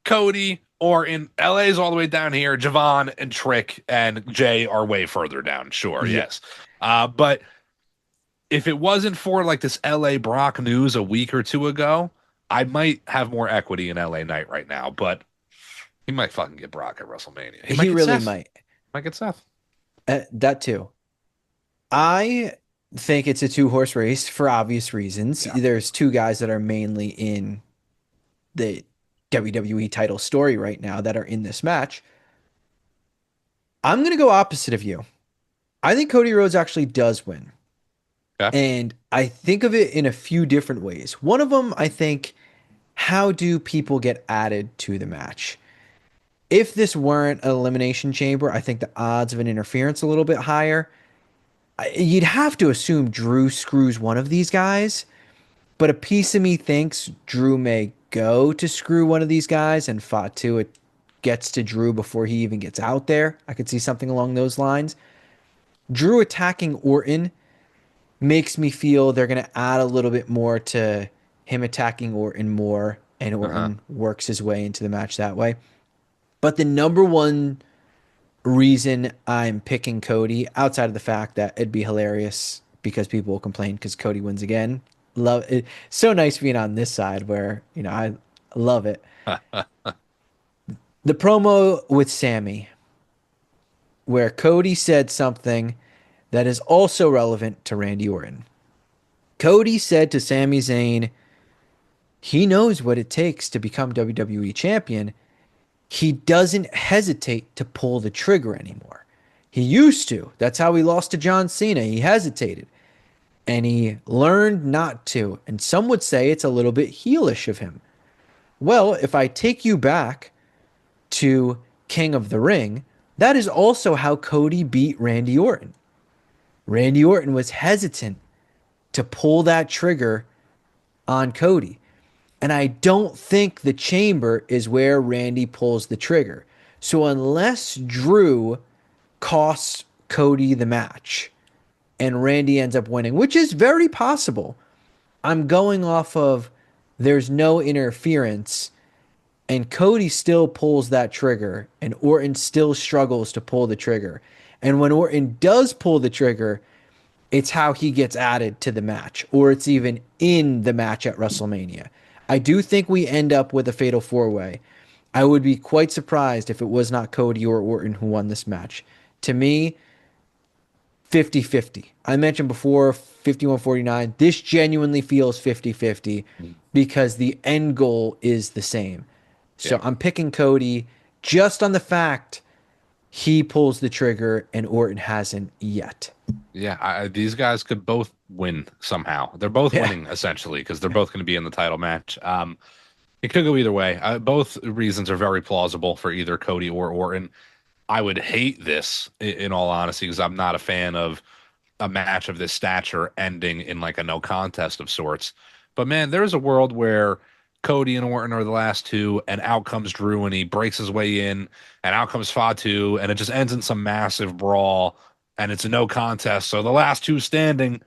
Cody or in LA's all the way down here. Javon and Trick and Jay are way further down. Sure, yeah. yes. But if it wasn't for like this LA Brock news a week or two ago, I might have more equity in LA Knight right now. But he might fucking get Brock at WrestleMania. He might He get really Seth. might. Might get Seth. That too. I think it's a two-horse race for obvious reasons. Yeah. There's two guys that are mainly in the WWE title story right now that are in this match. I'm going to go opposite of you. I think Cody Rhodes actually does win. Okay. And I think of it in a few different ways. One of them, I think, how do people get added to the match? If this weren't an elimination chamber, I think the odds of an interference a little bit higher. You'd have to assume Drew screws one of these guys, but a piece of me thinks Drew may go to screw one of these guys and Fatu it gets to Drew before he even gets out there. I could see something along those lines. Drew attacking Orton makes me feel they're going to add a little bit more to him attacking Orton more, and Uh-huh. Orton works his way into the match that way. But the number one reason I'm picking Cody, outside of the fact that it'd be hilarious because people will complain because Cody wins again. Love it. So nice being on this side where, I love it. The promo with Sammy, where Cody said something that is also relevant to Randy Orton. Cody said to Sami Zayn, he knows what it takes to become WWE champion. He doesn't hesitate to pull the trigger anymore. He used to. That's how he lost to John Cena. He hesitated and he learned not to. And some would say it's a little bit heelish of him. Well, if I take you back to King of the Ring, that is also how Cody beat Randy Orton. Randy Orton was hesitant to pull that trigger on Cody. And I don't think the chamber is where Randy pulls the trigger. So unless Drew costs Cody the match and Randy ends up winning, which is very possible, I'm going off of there's no interference and Cody still pulls that trigger and Orton still struggles to pull the trigger. And when Orton does pull the trigger, it's how he gets added to the match, or it's even in the match at WrestleMania. I do think we end up with a fatal four way. I would be quite surprised if it was not Cody or Orton who won this match. To me, 50-50. I mentioned before 51-49. This genuinely feels 50-50 because the end goal is the same. So Yeah. I'm picking Cody just on the fact he pulls the trigger and Orton hasn't yet. Yeah, these guys could both win somehow. They're both Yeah. winning essentially because they're both going to be in the title match. It could go either way. Both reasons are very plausible for either Cody or Orton. I would hate this in all honesty because I'm not a fan of a match of this stature ending in like a no contest of sorts. But man, there's a world where Cody and Orton are the last two, and out comes Drew and he breaks his way in, and out comes Fatu, and it just ends in some massive brawl, and it's a no contest. So the last two standing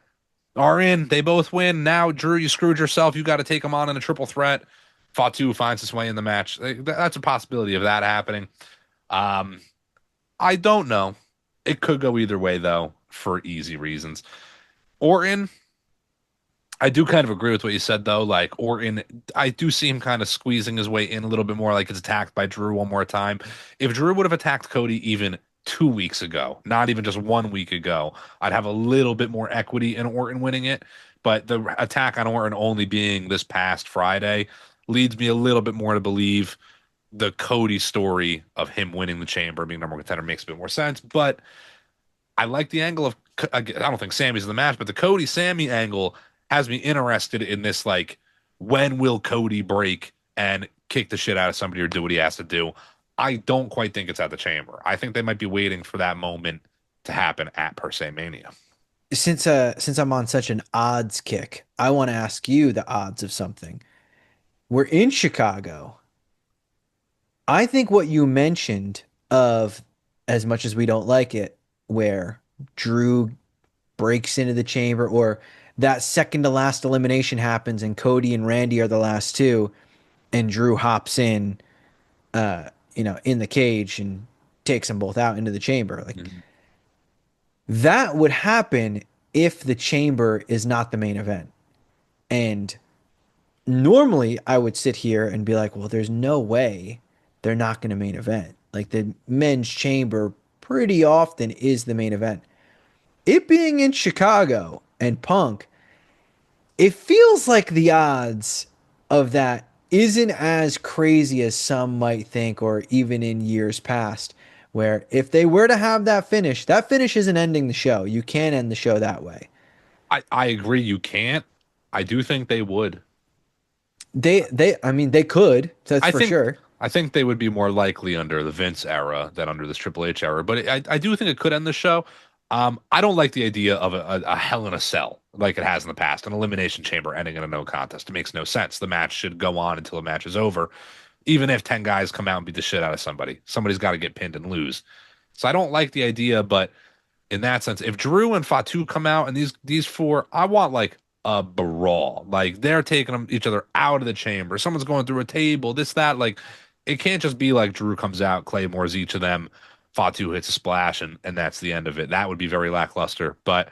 are in. They both win. Now, Drew, you screwed yourself. You got to take them on in a triple threat. Fatu finds his way in the match. That's a possibility of that happening. Um, I don't know. It could go either way, though, for easy reasons. Orton, I do kind of agree with what you said, though. Like, Orton, I do see him kind of squeezing his way in a little bit more, like it's attacked by Drew one more time. If Drew would have attacked Cody even 2 weeks ago, not even just 1 week ago, I'd have a little bit more equity in Orton winning it. But the attack on Orton only being this past Friday leads me a little bit more to believe the Cody story of him winning the chamber, being number one contender, makes a bit more sense. But I like the angle of, I don't think Sammy's in the match, but the Cody Sammy angle has me interested in this. Like, when will Cody break and kick the shit out of somebody or do what he has to do? I don't quite think it's at the Chamber. I think they might be waiting for that moment to happen at per se Mania. Since I'm on such an odds kick, I want to ask you the odds of something. We're in Chicago. I think what you mentioned of as much as we don't like it, where Drew breaks into the chamber or that second to last elimination happens and Cody and Randy are the last two and Drew hops in in the cage and takes them both out into the chamber. Like Mhm. that would happen if the chamber is not the main event. And normally I would sit here and be like, well, there's no way they're not going to main event. Like the men's chamber pretty often is the main event. It being in Chicago and Punk, it feels like the odds of that isn't as crazy as some might think, or even in years past, where if they were to have that finish isn't ending the show. You can't end the show that way. I agree you can't. I do think they would. I mean, they could, that's I for think sure. I think they would be more likely under the Vince era than under this Triple H era, but I do think it could end the show. I don't like the idea of a Hell in a Cell like it has in the past, an Elimination Chamber ending in a no contest. It makes no sense. The match should go on until the match is over, even if 10 guys come out and beat the shit out of somebody. Somebody's got to get pinned and lose. So I don't like the idea, but in that sense, if Drew and Fatu come out and these four, I want like a brawl. Like they're taking them each other out of the chamber. Someone's going through a table, this, that. Like it can't just be like Drew comes out, claymores each of them, Fatu hits a splash, and that's the end of it. That would be very lackluster. But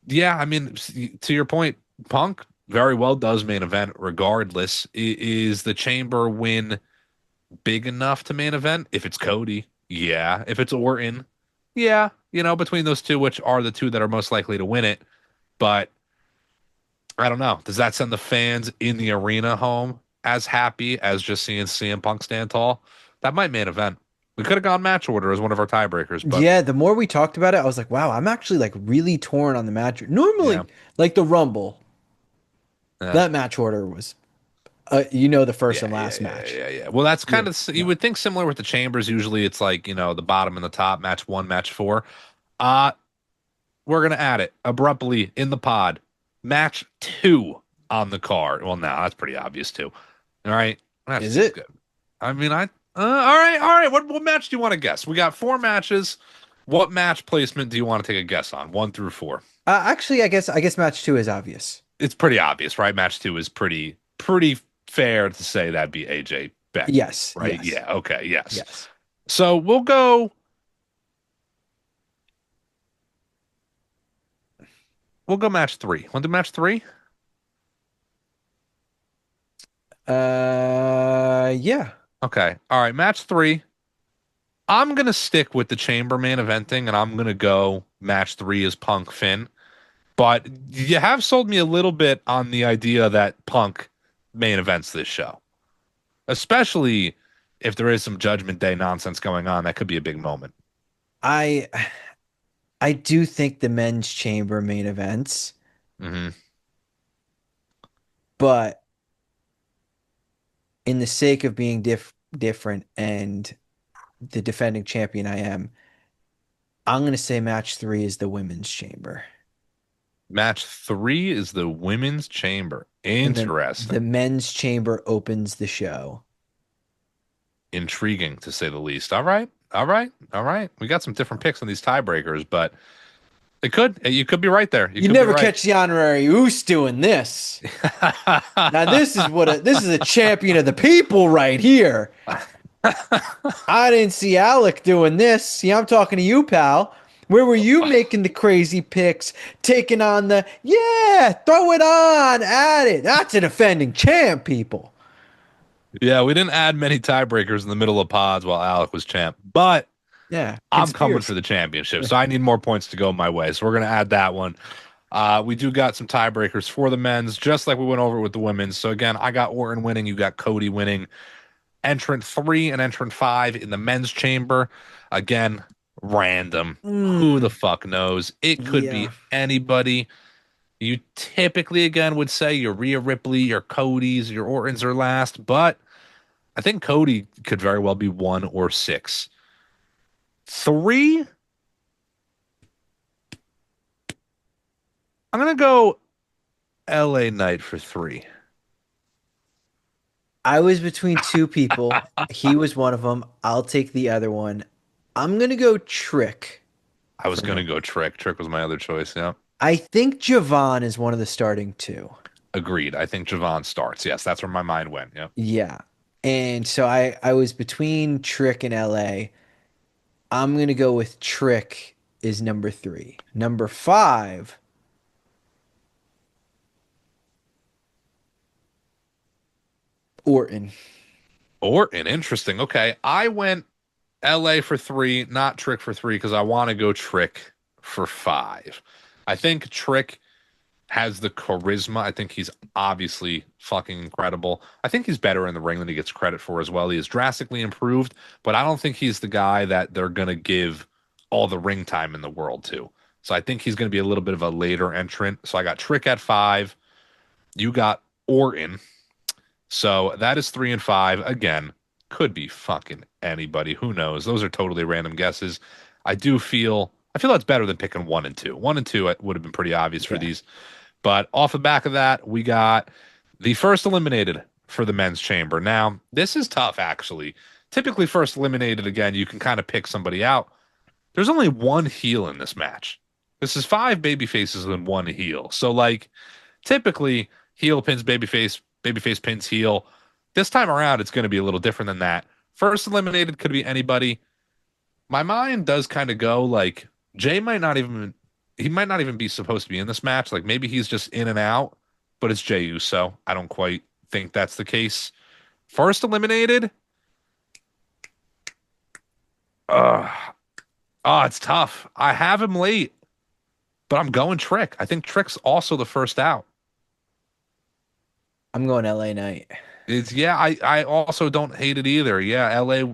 yeah, I mean, to your point, Punk very well does main event regardless. Is the chamber win big enough to main event? If it's Cody, yeah. If it's Orton, yeah. Between those two, which are the two that are most likely to win it. But I don't know. Does that send the fans in the arena home as happy as just seeing CM Punk stand tall? That might main event. We could have gone match order as one of our tiebreakers, but Yeah, the more we talked about it, I was like, wow, I'm actually like really torn on the match. yeah, Normally, like the Rumble, yeah, that match order was, the first and last match. yeah. Well, that's Yeah, kind of you no. would think similar with the chambers. Usually, it's like the bottom and the top, match one, match four. Uh we're gonna add it abruptly in the pod. Match two on the card. Well, now that's pretty obvious too. All right, match Is two is it? good. I mean, all right. What match do you want to guess? We got four matches. What match placement do you want to take a guess on? One through four. Actually, I guess match two is obvious. It's pretty obvious, right? Match two is pretty fair to say that'd be AJ Becky, Yes, right? yes, Yeah. Okay. Yes. yes. So we'll go. We'll go match three. Want to do match three? Yeah. Okay. All right. Match three. I'm gonna stick with the Chambermain eventing, and I'm gonna go match three is Punk Finn. But you have sold me a little bit on the idea that Punk main events this show, especially if there is some Judgment Day nonsense going on. That could be a big moment. I I do think the men's chamber main events, Hmm. but in the sake of being different and the defending champion I am, I'm gonna say match three is the women's chamber. Match three is the Women's Chamber. And then the Interesting. men's chamber opens the show. Intriguing to say the least. All right. All right. All right. We got some different picks on these tiebreakers, but you could be right there. You You could be never right. catch the honorary Oos doing this. Now this is a champion of the people right here. I didn't see Alec doing this. See, I'm talking to you, pal. Where were you making the crazy picks, taking on throw it on, at it. That's a defending champ, people. Yeah, we didn't add many tiebreakers in the middle of pods while Alec was champ, but Yeah, I'm coming for conspiracy. the championship, so I need more points to go my way. So we're gonna add that one. We do got some tiebreakers for the men's, just like we went over with the women's. So again, I got Orton winning, you got Cody winning. Entrant three and entrant five in the men's chamber. Again, random. Who the Mm, fuck knows? It could be yeah. anybody. You typically again would say your Rhea Ripley, your Cody's, your Ortons are last, but I think Cody could very well be 1 or 6. 3, I'm gonna go LA Knight for 3. I was between two people. He was one of them. I'll take the other one. I'm gonna go Trick I was for gonna number. go Trick. Trick was my other choice. Yeah. I think Javon is one of the starting two. Agreed. I think Javon starts. Yes, that's where my mind went. Yeah. Yeah. And so I was between Trick and LA. I'm gonna go with Trick is number three. Number five, Orton. Orton, interesting. Okay. I went LA for 3, not Trick for 3, because I want to go Trick for 5. I think Trick has the charisma. I think he's obviously fucking incredible. I think he's better in the ring than he gets credit for as well. He has drastically improved, but I don't think he's the guy that they're going to give all the ring time in the world to. So I think he's going to be a little bit of a later entrant. So I got Trick at 5. You got Orton. So that is 3 and 5. Again, could be fucking anybody. Who knows? Those are totally random guesses. I feel that's better than picking 1 and 2. 1 and 2 would have been pretty obvious for Yeah. these. But off the back of that, we got the first eliminated for the men's chamber. Now, this is tough, actually. Typically, first eliminated, again, you can kind of pick somebody out. There's only one heel in this match. This is 5 baby faces and 1 heel. So, like, typically, heel pins babyface, babyface pins heel. This time around, it's going to be a little different than that. First eliminated could be anybody. My mind does kind of go like Jay might not even he might not even be supposed to be in this match. Like maybe he's just in and out, but it's Jey Uso. I don't quite think that's the case. First eliminated. Uh, it's tough. I have him late, but I'm going Trick. I think Trick's also the first out. I'm going LA Knight. It's yeah, I also don't hate it either. Yeah, LA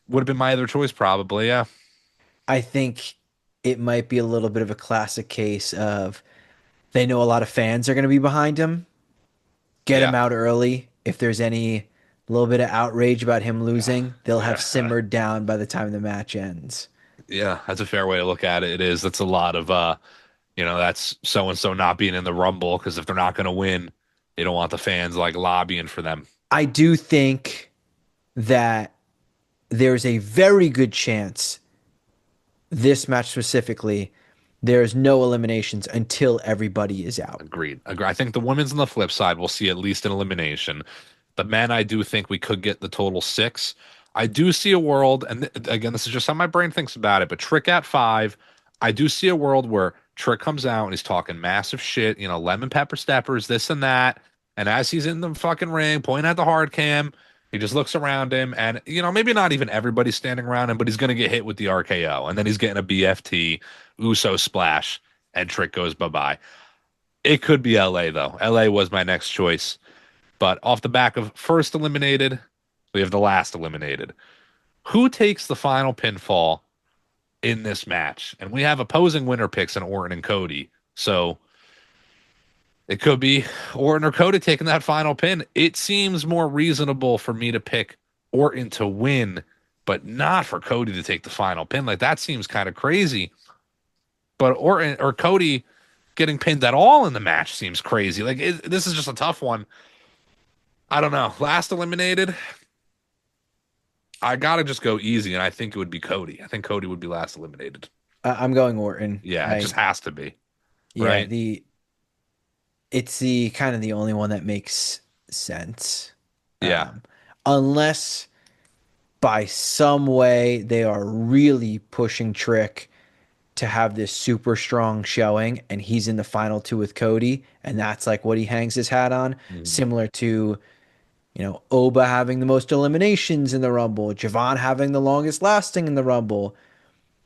would have been my other choice probably. Yeah. I think it might be a little bit of a classic case of they know a lot of fans are going to be behind him. Get him Yeah. out early. If there's any little bit of outrage about him losing, they'll have Yeah. simmered down by the time the match ends. Yeah, that's a fair way to look at it. It is. That's a lot of that's so and so not being in the Rumble because if they're not going to win, they don't want the fans like lobbying for them. I do think that there's a very good chance this match specifically, there's no eliminations until everybody is out. Agreed. Agreed. I think the women's on the flip side will see at least an elimination. The men, I do think we could get the total 6. I do see a world, and again, this is just how my brain thinks about it, but Trick at 5, I do see a world where Trick comes out and he's talking massive shit, lemon pepper steppers, this and that. And as he's in the fucking ring, pointing at the hard cam, he just looks around him, and maybe not even everybody's standing around him, but he's gonna get hit with the RKO, and then he's getting a BFT, Uso splash, and Trick goes bye-bye. It could be LA though. LA was my next choice. But off the back of first eliminated, we have the last eliminated. Who takes the final pinfall in this match? And we have opposing winner picks in Orton and Cody. So it could be Orton or Cody taking that final pin. It seems more reasonable for me to pick Orton to win, but not for Cody to take the final pin. Like that seems kind of crazy. But Orton or Cody getting pinned at all in the match seems crazy. Like this is just a tough one. I don't know. Last eliminated, I gotta just go easy, and I think it would be Cody. I think Cody would be last eliminated. I'm going Orton. Yeah, it just has to be, Yeah, right? it's the kind of the only one that makes sense. Yeah. Unless by some way they are really pushing Trick to have this super strong showing and he's in the final two with Cody and that's like what he hangs his hat on, Mhm. similar to Oba having the most eliminations in the Rumble, Javon having the longest lasting in the Rumble,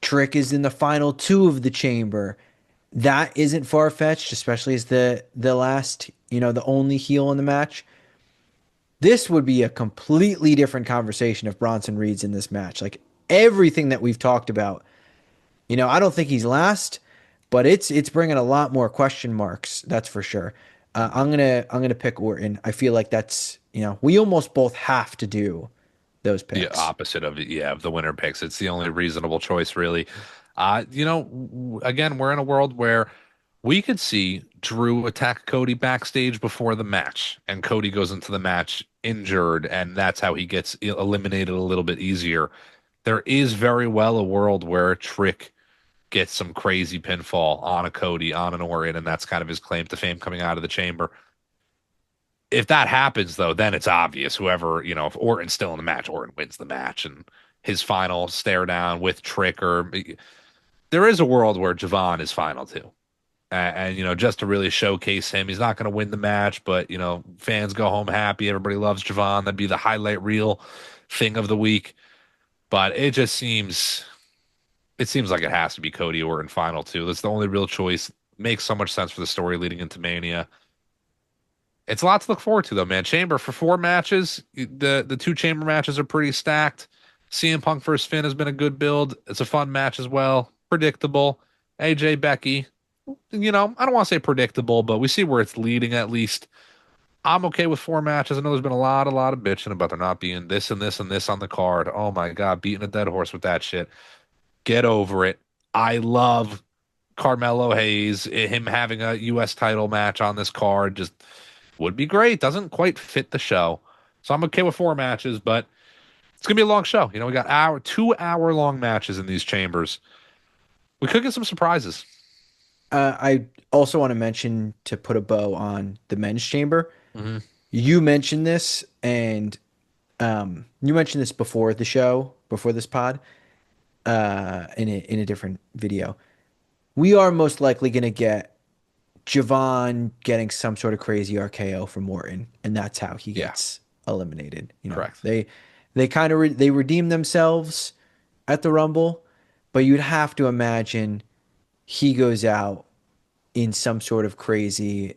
Trick is in the final two of the Chamber. That isn't far fetched, especially as the last, the only heel in the match. This would be a completely different conversation if Bronson Reed's in this match. Like everything that we've talked about, I don't think he's last, but it's bringing a lot more question marks. That's for sure. I'm gonna pick Orton. I feel like that's we almost both have to do. those The picks. opposite of it, yeah, of the winner picks. It's the only reasonable choice, really. Again, we're in a world where we could see Drew attack Cody backstage before the match, and Cody goes into the match injured, and that's how he gets eliminated a little bit easier. There is very well a world where Trick gets some crazy pinfall on a Cody, on an Orton, and that's kind of his claim to fame coming out of the chamber. If that happens, though, then it's obvious. Whoever, if Orton's still in the match, Orton wins the match, and his final stare down with Trick, or there is a world where Javon is final too. And just to really showcase him, he's not going to win the match, but fans go home happy. Everybody loves Javon. That'd be the highlight reel thing of the week. But it seems like it has to be Cody Orton final too. That's the only real choice. Makes so much sense for the story leading into Mania. It's a lot to look forward to though, man. Chamber for 4 matches. The two chamber matches are pretty stacked. CM Punk versus Finn has been a good build. It's a fun match as well. Predictable. AJ Becky. I don't want to say predictable, but we see where it's leading at least. I'm okay with 4 matches. I know there's been a lot of bitching about there not being this and this and this on the card. Oh my God, beating a dead horse with that shit. Get over it. I love Carmelo Hayes. Him having a U.S. title match on this card just would be great. Doesn't quite fit the show. So I'm okay with 4 matches, but it's gonna be a long show. We got 2 hour long matches in these chambers. We could get some surprises. I also want to mention to put a bow on the men's chamber. Hmm. You mentioned this, and you mentioned this before the show, before this pod, in a different video. We are most likely going to get Javon getting some sort of crazy RKO from Morton, and that's how he Yeah, gets eliminated. correct. They kind of they redeem themselves at the Rumble, but you'd have to imagine he goes out in some sort of crazy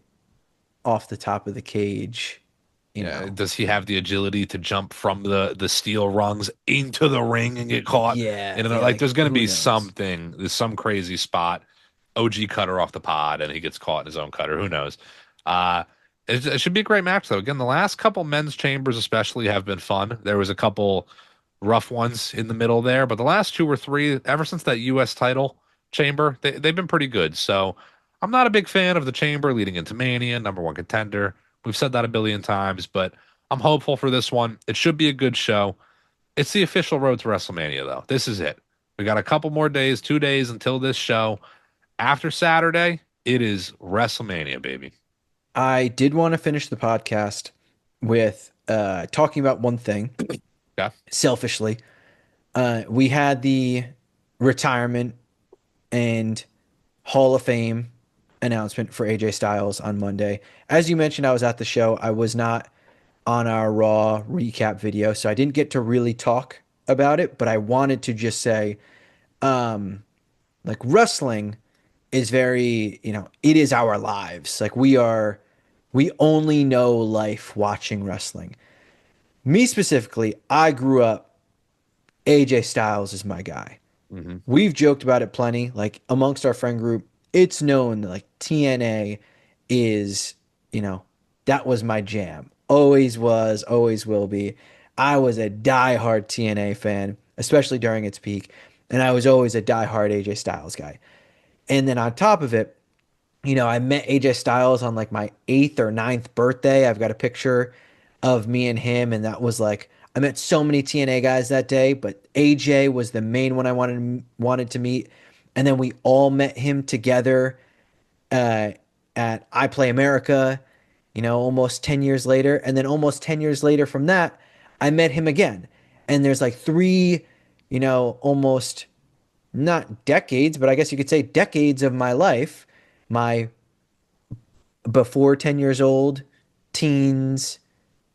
off the top of the cage, you Yeah, know. does he have the agility to jump from the steel rungs into the ring and get caught? Yeah, And yeah, like, like there's going to who be knows? something, there's some crazy spot. OG cutter off the pod, and he gets caught in his own cutter. Who knows? Uh, it should be a great match though. Again, the last couple men's chambers especially have been fun. There was a couple rough ones in the middle there, but the last 2 or 3, ever since that U.S. title chamber, they've been pretty good. So I'm not a big fan of the chamber leading into Mania, number one contender. We've said that a billion times, but I'm hopeful for this one. It should be a good show. It's the official road to WrestleMania, though. This is it. We got a couple more days, 2 days until this show. After Saturday, it is WrestleMania, baby. I did want to finish the podcast with talking about one thing Okay. selfishly. We had the retirement and Hall of Fame announcement for AJ Styles on Monday. As you mentioned, I was at the show. I was not on our Raw recap video, so I didn't get to really talk about it, but I wanted to just say, like, wrestling is very, it is our lives. Like, we only know life watching wrestling. Me specifically, I grew up, AJ Styles is my guy. Hmm. We've joked about it plenty. Like amongst our friend group, it's known that like TNA is, you know, that was my jam. Always was, always will be. I was a diehard TNA fan, especially during its peak, and I was always a diehard AJ Styles guy. And then on top of it, I met AJ Styles on like my eighth or ninth birthday. I've got a picture of me and him, and that was like I met so many TNA guys that day, but AJ was the main one I wanted to meet. And then we all met him together uh, at I Play America, almost 10 years later. And then almost 10 years later from that, I met him again. And there's like three, almost not decades, but I guess you could say decades of my life, my before 10 years old, teens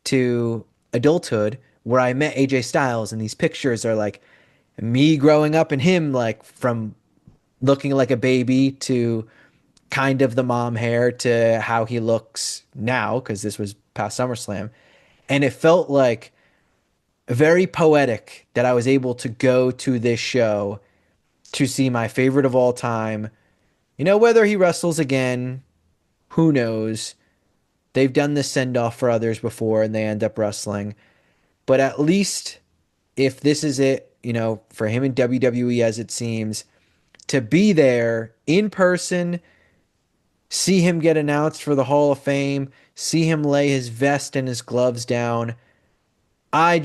to adulthood, where I met AJ Styles. And these pictures are like me growing up and him, like from looking like a baby to kind of the mom hair to how he looks now, because this was past SummerSlam. And it felt like very poetic that I was able to go to this show to see my favorite of all time. Whether he wrestles again, who knows? They've done this send off for others before and they end up wrestling. But at least if this is it, for him in WWE as it seems, to be there in person, see him get announced for the Hall of Fame, see him lay his vest and his gloves down. I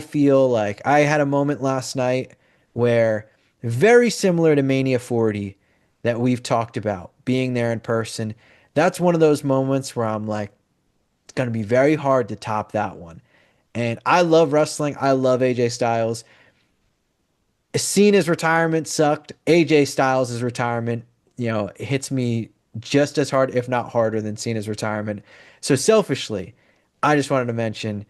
feel like I had a moment last night where very similar to Mania 40 that we've talked about, being there in person. That's one of those moments where I'm like, it's going to be very hard to top that one. And I love wrestling. I love AJ Styles. Cena's retirement sucked. AJ Styles' retirement, hits me just as hard, if not harder, than Cena's retirement. So selfishly, I just wanted to mention,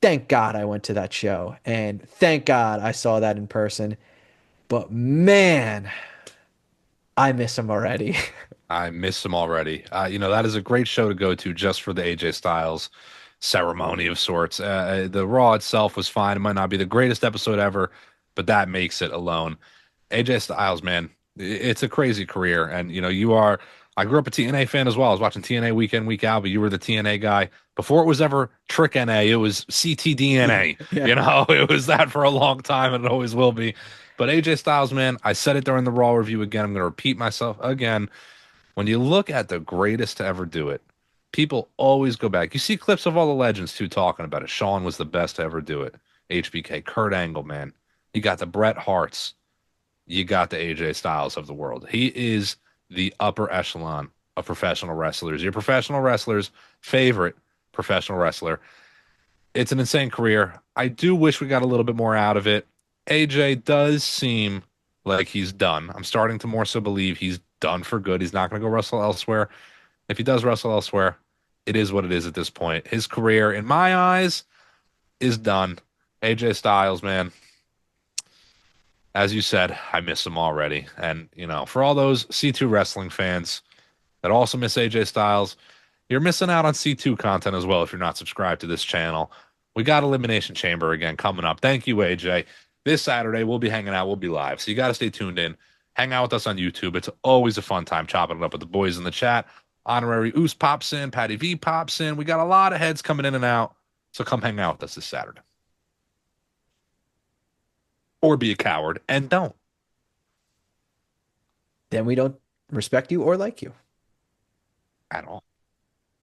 thank God I went to that show, and thank God I saw that in person. But man, I miss him already. I miss him already. That is a great show to go to just for the AJ Styles ceremony of sorts. The Raw itself was fine. It might not be the greatest episode ever, but that makes it alone. AJ Styles, man, it's a crazy career. And, I grew up a TNA fan as well. I was watching TNA week in, week out, but you were the TNA guy. Before it was ever Trick NA, it was CTDNA. Yeah. It was that for a long time and it always will be. But AJ Styles, man, I said it during the Raw review again. I'm going to repeat myself again. When you look at the greatest to ever do it, people always go back. You see clips of all the legends too talking about it. Shawn was the best to ever do it. HBK, Kurt Angle, man. You got the Bret Harts. You got the AJ Styles of the world. He is the upper echelon of professional wrestlers. Your professional wrestler's favorite professional wrestler. It's an insane career. I do wish we got a little bit more out of it. AJ does seem like he's done. I'm starting to more so believe he's done for good. He's not going to go wrestle elsewhere. If he does wrestle elsewhere, it is what it is at this point. His career, in my eyes, is done. AJ Styles, man, as you said, I miss him already. And, for all those C2 wrestling fans that also miss AJ Styles, you're missing out on C2 content as well if you're not subscribed to this channel. We got Elimination Chamber again coming up. Thank you, AJ. This Saturday, we'll be hanging out. We'll be live. So you got to stay tuned in. Hang out with us on YouTube. It's always a fun time chopping it up with the boys in the chat. Honorary Oos pops in. Patty V pops in. We got a lot of heads coming in and out. So come hang out with us this Saturday. Or be a coward and don't Then we don't respect you or like you. at all.